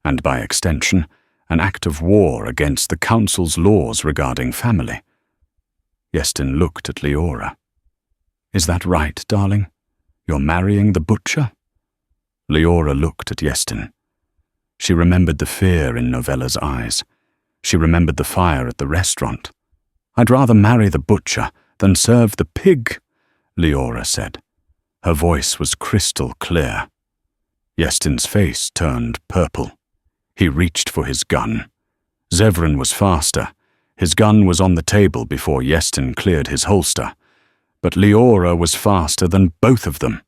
and by extension, an act of war against the Council's laws regarding family." Yestin looked at Leora. "Is that right, darling? You're marrying the butcher?" Leora looked at Yestin. She remembered the fear in Novella's eyes. She remembered the fire at the restaurant. "I'd rather marry the butcher than serve the pig," Leora said. Her voice was crystal clear. Yestin's face turned purple. He reached for his gun. Zevran was faster. His gun was on the table before Yestin cleared his holster. But Leora was faster than both of them.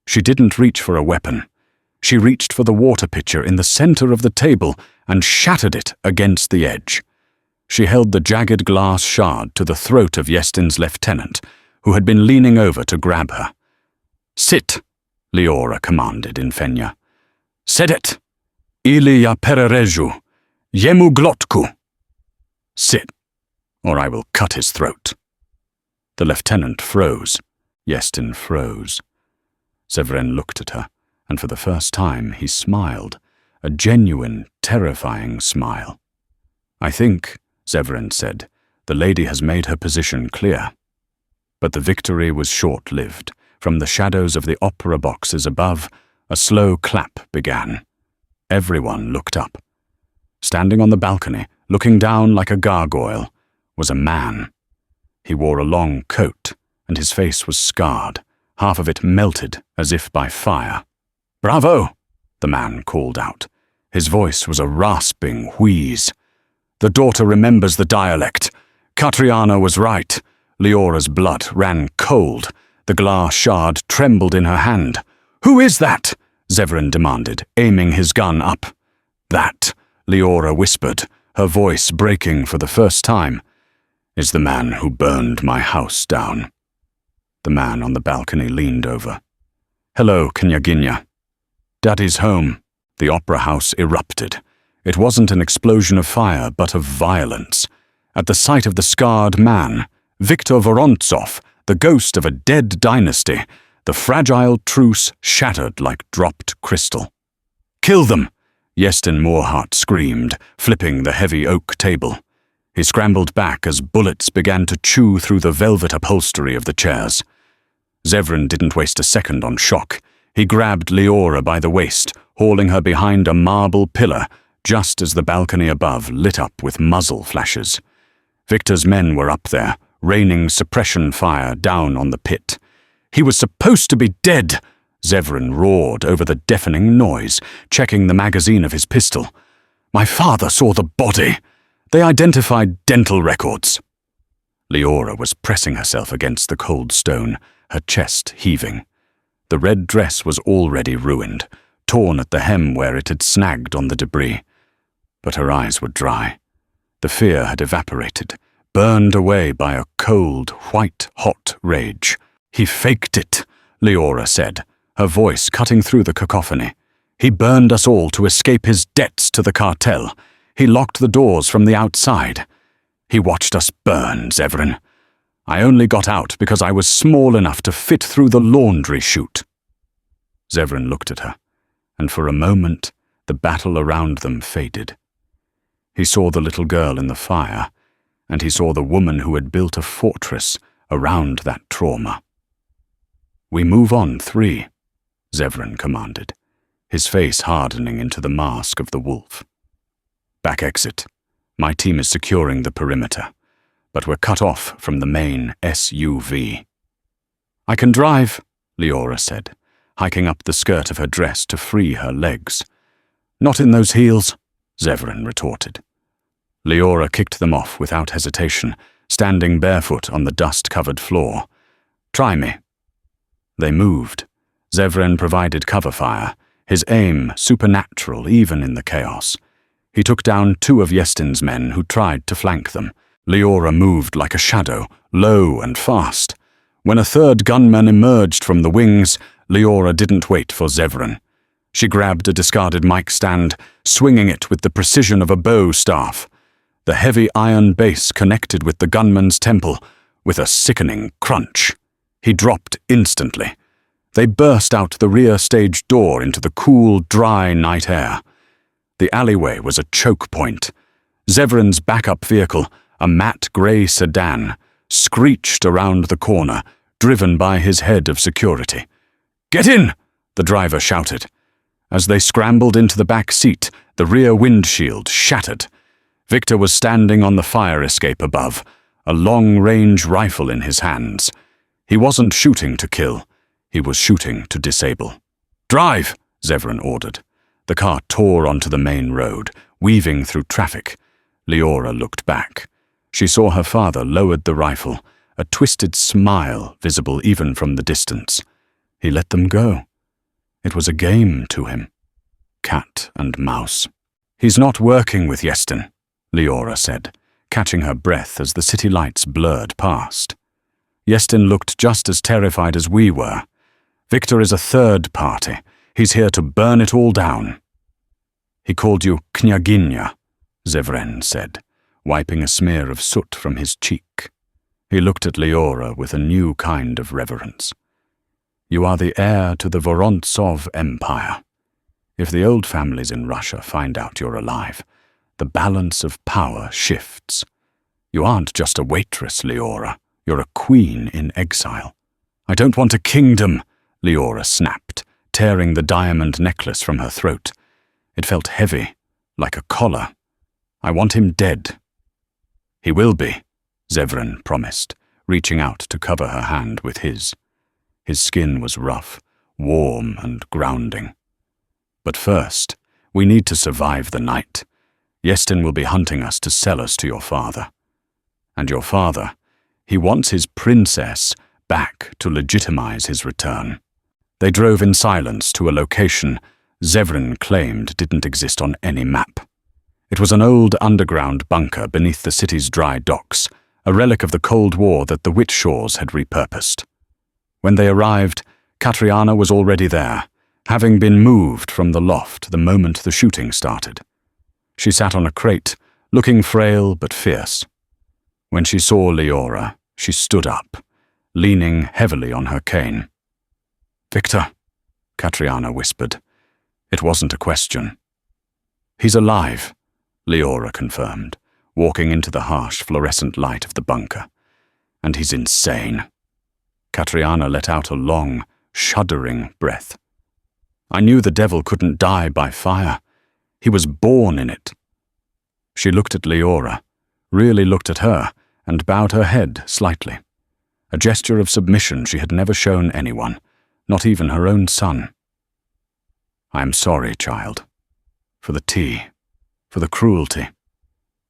She didn't reach for a weapon. She reached for the water pitcher in the center of the table and shattered it against the edge. She held the jagged glass shard to the throat of Yestin's lieutenant, who had been leaning over to grab her. "Sit," Leora commanded in Fenya. "Sedet, ili ya perereju, yemu glotku." "Sit, or I will cut his throat." The lieutenant froze. Yestin froze. Zevran looked at her, and for the first time he smiled, a genuine, terrifying smile. "I think," Zevran said, "the lady has made her position clear." But the victory was short-lived. From the shadows of the opera boxes above, a slow clap began. Everyone looked up. Standing on the balcony, looking down like a gargoyle, was a man. He wore a long coat, and his face was scarred, half of it melted as if by fire. "Bravo!" the man called out. His voice was a rasping wheeze. "The daughter remembers the dialect. Katriana was right." Leora's blood ran cold. The glass shard trembled in her hand. "Who is that?" Zevran demanded, aiming his gun up. "That," Leora whispered, her voice breaking for the first time, "is the man who burned my house down." The man on the balcony leaned over. "Hello, Knyaginya." "Daddy's home." The opera house erupted. It wasn't an explosion of fire, but of violence. At the sight of the scarred man, Viktor Vorontsov, the ghost of a dead dynasty, the fragile truce shattered like dropped crystal. "Kill them!" Yestin Moorhart screamed, flipping the heavy oak table. He scrambled back as bullets began to chew through the velvet upholstery of the chairs. Zevran didn't waste a second on shock. He grabbed Leora by the waist, hauling her behind a marble pillar, just as the balcony above lit up with muzzle flashes. Victor's men were up there, raining suppression fire down on the pit. "He was supposed to be dead!" Zevran roared over the deafening noise, checking the magazine of his pistol. "My father saw the body. They identified dental records." Leora was pressing herself against the cold stone, her chest heaving. The red dress was already ruined, torn at the hem where it had snagged on the debris. But her eyes were dry. The fear had evaporated, burned away by a cold, white-hot rage. "He faked it," Leora said, her voice cutting through the cacophony. "He burned us all to escape his debts to the cartel. He locked the doors from the outside. He watched us burn, Zevran. I only got out because I was small enough to fit through the laundry chute." Zevran looked at her, and for a moment the battle around them faded. He saw the little girl in the fire, and he saw the woman who had built a fortress around that trauma. "We move on 3, Zevran commanded, his face hardening into the mask of the wolf. "Back exit. My team is securing the perimeter, but we're cut off from the main SUV." "I can drive," Leora said, hiking up the skirt of her dress to free her legs. "Not in those heels," Zevran retorted. Leora kicked them off without hesitation, standing barefoot on the dust-covered floor. "Try me." They moved. Zevran provided cover fire, his aim supernatural even in the chaos. He took down 2 of Yestin's men who tried to flank them. Leora moved like a shadow, low and fast. When a third gunman emerged from the wings, Leora didn't wait for Zevran. She grabbed a discarded mic stand, swinging it with the precision of a bow staff. The heavy iron base connected with the gunman's temple with a sickening crunch. He dropped instantly. They burst out the rear stage door into the cool, dry night air. The alleyway was a choke point. Zevran's backup vehicle, a matte grey sedan, screeched around the corner, driven by his head of security. "Get in!" the driver shouted. As they scrambled into the back seat, the rear windshield shattered. Victor was standing on the fire escape above, a long-range rifle in his hands. He wasn't shooting to kill. He was shooting to disable. "Drive!" Zevran ordered. The car tore onto the main road, weaving through traffic. Leora looked back. She saw her father lowered the rifle, a twisted smile visible even from the distance. He let them go. It was a game to him. Cat and mouse. "He's not working with Yestin," Leora said, catching her breath as the city lights blurred past. Yestin looked just as terrified as we were. "Victor is a third party. He's here to burn it all down." "He called you Knyaginya," Zevran said, wiping a smear of soot from his cheek. He looked at Leora with a new kind of reverence. "You are the heir to the Vorontsov Empire. If the old families in Russia find out you're alive, the balance of power shifts. You aren't just a waitress, Leora. You're a queen in exile." "I don't want a kingdom," Leora snapped, tearing the diamond necklace from her throat. It felt heavy, like a collar. I want him dead." "He will be," Zevran promised, reaching out to cover her hand with his. His skin was rough, warm and grounding. "But first, we need to survive the night. Yestin will be hunting us to sell us to your father. And your father, he wants his princess back to legitimize his return." They drove in silence to a location Zevran claimed didn't exist on any map. It was an old underground bunker beneath the city's dry docks, a relic of the Cold War that the Witchshaws had repurposed. When they arrived, Katriana was already there, having been moved from the loft the moment the shooting started. She sat on a crate, looking frail but fierce. When she saw Leora, she stood up, leaning heavily on her cane. "Victor," Katriana whispered. It wasn't a question. "He's alive," Leora confirmed, walking into the harsh fluorescent light of the bunker. "And he's insane." Katriana let out a long, shuddering breath. "I knew the devil couldn't die by fire. He was born in it." She looked at Leora, really looked at her, and bowed her head slightly. A gesture of submission she had never shown anyone, not even her own son. "I am sorry, child. For the tea, for the cruelty.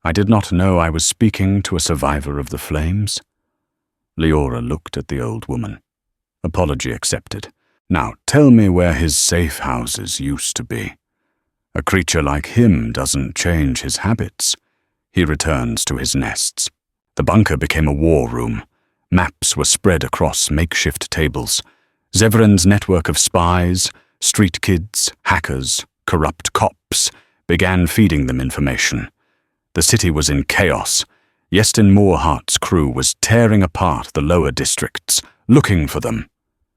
I did not know I was speaking to a survivor of the flames." Leora looked at the old woman. Apology accepted. "Now tell me where his safe houses used to be. A creature like him doesn't change his habits. He returns to his nests." The bunker became a war room. Maps were spread across makeshift tables. Zevran's network of spies, street kids, hackers, corrupt cops began feeding them information. The city was in chaos. Yestin Moorhart's crew was tearing apart the lower districts, looking for them.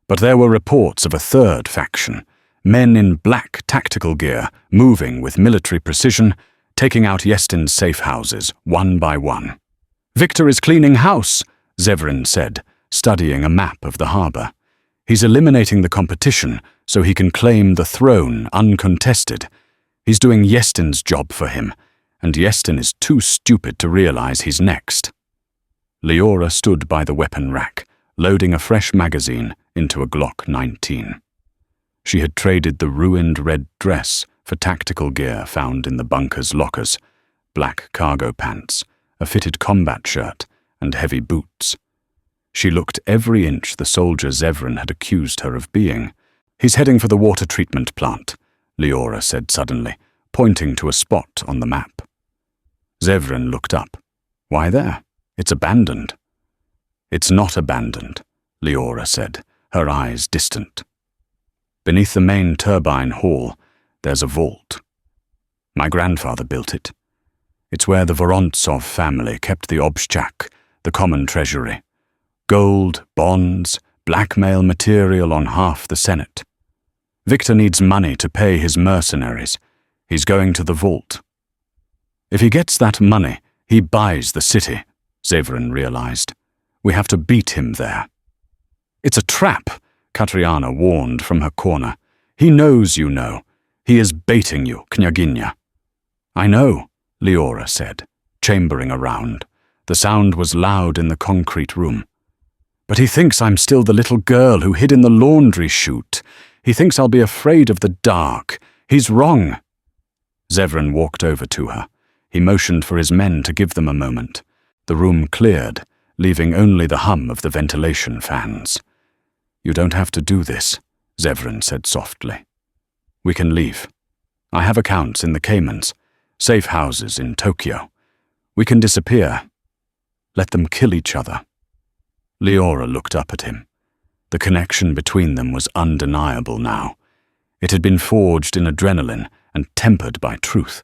But there were reports of a third faction, men in black tactical gear, moving with military precision, taking out Yestin's safe houses one by one. "Victor is cleaning house," Zevran said, studying a map of the harbour. "He's eliminating the competition so he can claim the throne uncontested. He's doing Yestin's job for him, and Yestin is too stupid to realize he's next." Leora stood by the weapon rack, loading a fresh magazine into a Glock 19. She had traded the ruined red dress for tactical gear found in the bunker's lockers, black cargo pants, a fitted combat shirt, and heavy boots. She looked every inch the soldier Zevran had accused her of being. "He's heading for the water treatment plant," Leora said suddenly, pointing to a spot on the map. Zevran looked up. "Why there? It's abandoned." "It's not abandoned," Leora said, her eyes distant. "Beneath the main turbine hall, there's a vault. My grandfather built it. It's where the Vorontsov family kept the obshchak, the common treasury. Gold, bonds, blackmail material on half the Senate. Victor needs money to pay his mercenaries. He's going to the vault. If he gets that money, he buys the city," Zevran realized. "We have to beat him there." "It's a trap," Katriana warned from her corner. "He knows you know. He is baiting you, Knyaginya." "I know," Leora said, chambering around. The sound was loud in the concrete room. "But he thinks I'm still the little girl who hid in the laundry chute. He thinks I'll be afraid of the dark. He's wrong." Zevran walked over to her. He motioned for his men to give them a moment. The room cleared, leaving only the hum of the ventilation fans. "You don't have to do this," Zevran said softly. "We can leave. I have accounts in the Caymans, safe houses in Tokyo. We can disappear. Let them kill each other." Leora looked up at him. The connection between them was undeniable now. It had been forged in adrenaline and tempered by truth.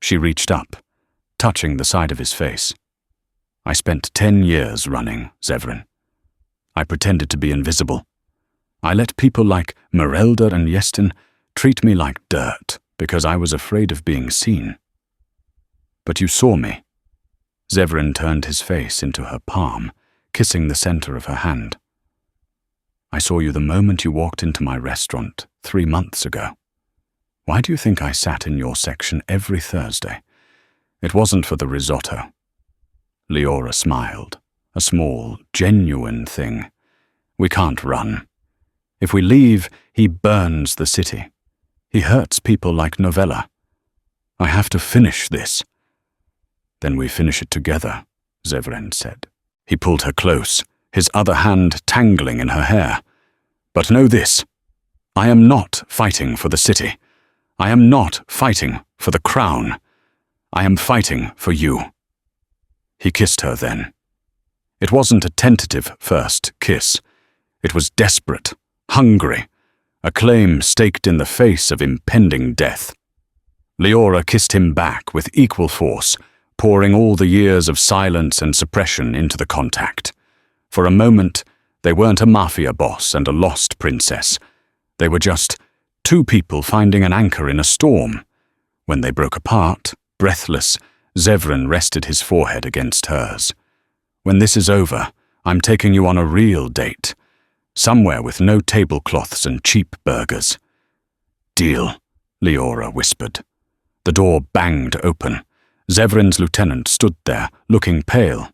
She reached up, touching the side of his face. "I spent 10 years running, Zevran. I pretended to be invisible. I let people like Merelda and Yestin treat me like dirt because I was afraid of being seen. But you saw me." Zevran turned his face into her palm, kissing the center of her hand. "I saw you the moment you walked into my restaurant 3 months ago. Why do you think I sat in your section every Thursday? It wasn't for the risotto. Leora smiled. A small, genuine thing. We can't run. If we leave, he burns the city. He hurts people like Novella. I have to finish this. Then we finish it together, Zevran said. He pulled her close, his other hand tangling in her hair. But know this. I am not fighting for the city. I am not fighting for the crown. I am fighting for you. He kissed her then. It wasn't a tentative first kiss. It was desperate, hungry, a claim staked in the face of impending death. Leora kissed him back with equal force, pouring all the years of silence and suppression into the contact. For a moment, they weren't a mafia boss and a lost princess. They were just two people finding an anchor in a storm. When they broke apart, breathless, Zevran rested his forehead against hers. When this is over, I'm taking you on a real date. Somewhere with no tablecloths and cheap burgers. Deal, Leora whispered. The door banged open. Zevran's lieutenant stood there, looking pale.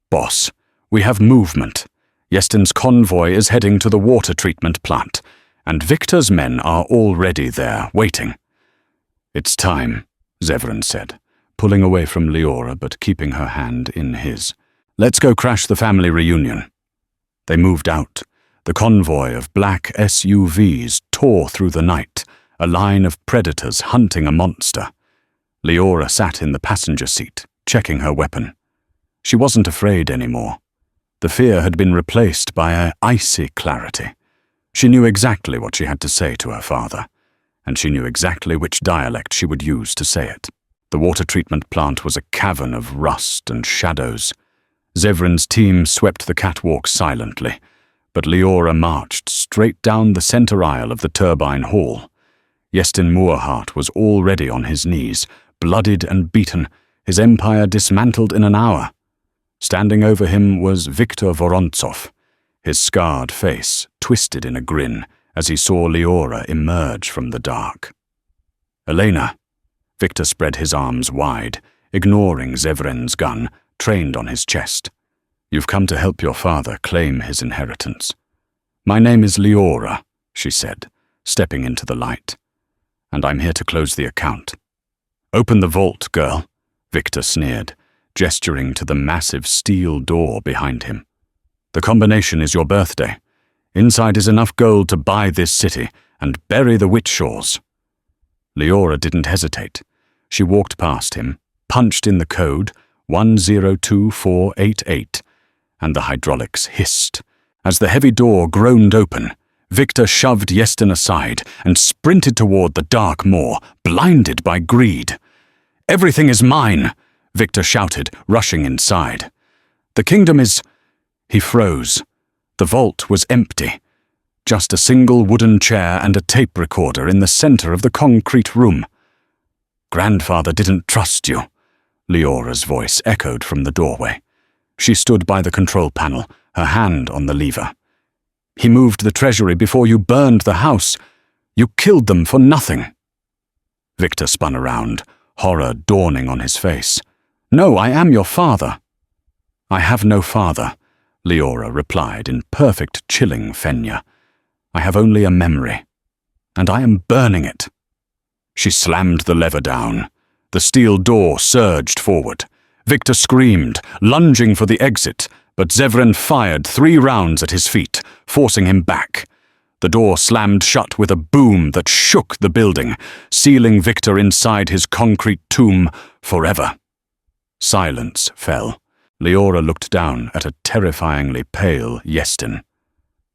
Boss, we have movement. Yestin's convoy is heading to the water treatment plant, and Victor's men are already there, waiting. It's time, Zevran said, pulling away from Leora but keeping her hand in his. Let's go crash the family reunion. They moved out. The convoy of black SUVs tore through the night, a line of predators hunting a monster. Leora sat in the passenger seat, checking her weapon. She wasn't afraid anymore. The fear had been replaced by an icy clarity. She knew exactly what she had to say to her father, and she knew exactly which dialect she would use to say it. The water treatment plant was a cavern of rust and shadows. Zevran's team swept the catwalk silently, but Leora marched straight down the center aisle of the turbine hall. Yestin Moorhart was already on his knees, bloodied and beaten, his empire dismantled in an hour. Standing over him was Viktor Vorontsov, his scarred face twisted in a grin as he saw Leora emerge from the dark. Elena. Viktor spread his arms wide, ignoring Zevran's gun, trained on his chest. You've come to help your father claim his inheritance. My name is Leora, she said, stepping into the light. And I'm here to close the account. Open the vault, girl, Viktor sneered, gesturing to the massive steel door behind him. The combination is your birthday. Inside is enough gold to buy this city and bury the Witchshaws. Leora didn't hesitate. She walked past him, punched in the code 102488, and the hydraulics hissed. As the heavy door groaned open, Viktor shoved Yestin aside and sprinted toward the dark moor, blinded by greed. Everything is mine, Viktor shouted, rushing inside. The kingdom is... He froze. The vault was empty. Just a single wooden chair and a tape recorder in the center of the concrete room. Grandfather didn't trust you, Leora's voice echoed from the doorway. She stood by the control panel, her hand on the lever. He moved the treasury before you burned the house. You killed them for nothing. Viktor spun around, horror dawning on his face. No, I am your father. I have no father, Leora replied in perfect chilling Fenya. I have only a memory, and I am burning it. She slammed the lever down. The steel door surged forward. Viktor screamed, lunging for the exit, but Zevran fired 3 rounds at his feet, forcing him back. The door slammed shut with a boom that shook the building, sealing Viktor inside his concrete tomb forever. Silence fell. Leora looked down at a terrifyingly pale Yestin.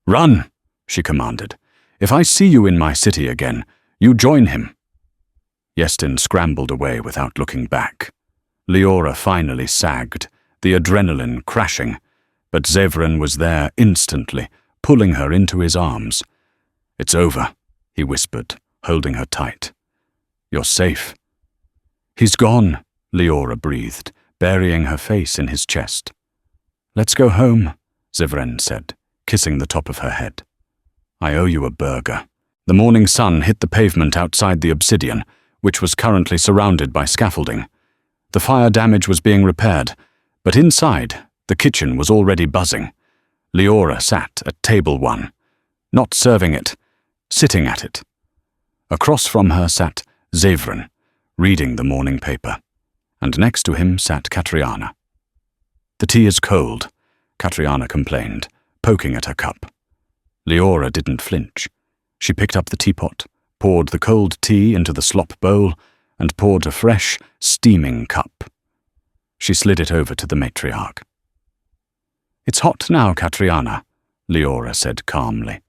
Run, she commanded. If I see you in my city again, you join him. Yestin scrambled away without looking back. Leora finally sagged, the adrenaline crashing, but Zevran was there instantly, pulling her into his arms. It's over, he whispered, holding her tight. You're safe. He's gone, Leora breathed, burying her face in his chest. Let's go home, Zevran said, kissing the top of her head. I owe you a burger. The morning sun hit the pavement outside the obsidian, which was currently surrounded by scaffolding. The fire damage was being repaired, but inside, the kitchen was already buzzing. Leora sat at table 1, not serving it, sitting at it. Across from her sat Zevran, reading the morning paper, and next to him sat Katriana. "The tea is cold," Katriana complained, poking at her cup. Leora didn't flinch. She picked up the teapot, poured the cold tea into the slop bowl, and poured a fresh, steaming cup. She slid it over to the matriarch. "It's hot now, Katriana," Leora said calmly.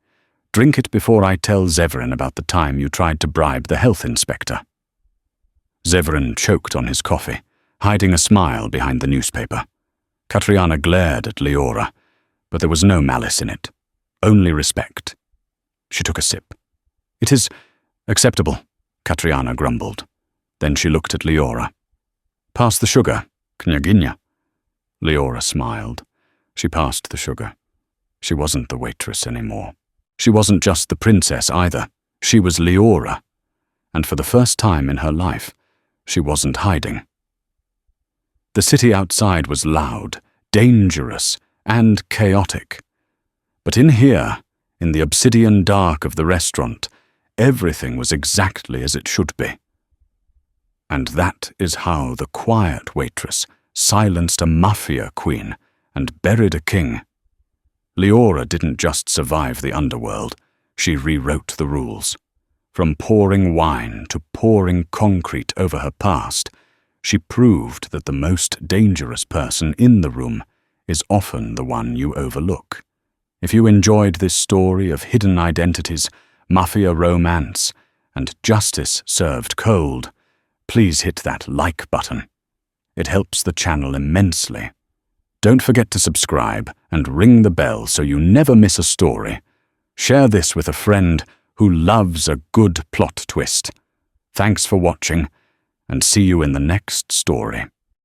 "Drink it before I tell Zevran about the time you tried to bribe the health inspector." Zevran choked on his coffee, hiding a smile behind the newspaper. Katriana glared at Leora, but there was no malice in it, only respect. She took a sip. "It is acceptable," Katriana grumbled. Then she looked at Leora. "Pass the sugar, Knyaginya." Leora smiled. She passed the sugar. She wasn't the waitress anymore. She wasn't just the princess either. She was Leora. And for the first time in her life, she wasn't hiding. The city outside was loud, dangerous, and chaotic. But in here, in the obsidian dark of the restaurant, everything was exactly as it should be. And that is how the quiet waitress silenced a Mafia queen and buried a king. Leora didn't just survive the underworld, she rewrote the rules. From pouring wine to pouring concrete over her past, she proved that the most dangerous person in the room is often the one you overlook. If you enjoyed this story of hidden identities, Mafia romance, and justice served cold, please hit that like button. It helps the channel immensely. Don't forget to subscribe and ring the bell so you never miss a story. Share this with a friend who loves a good plot twist. Thanks for watching, and see you in the next story.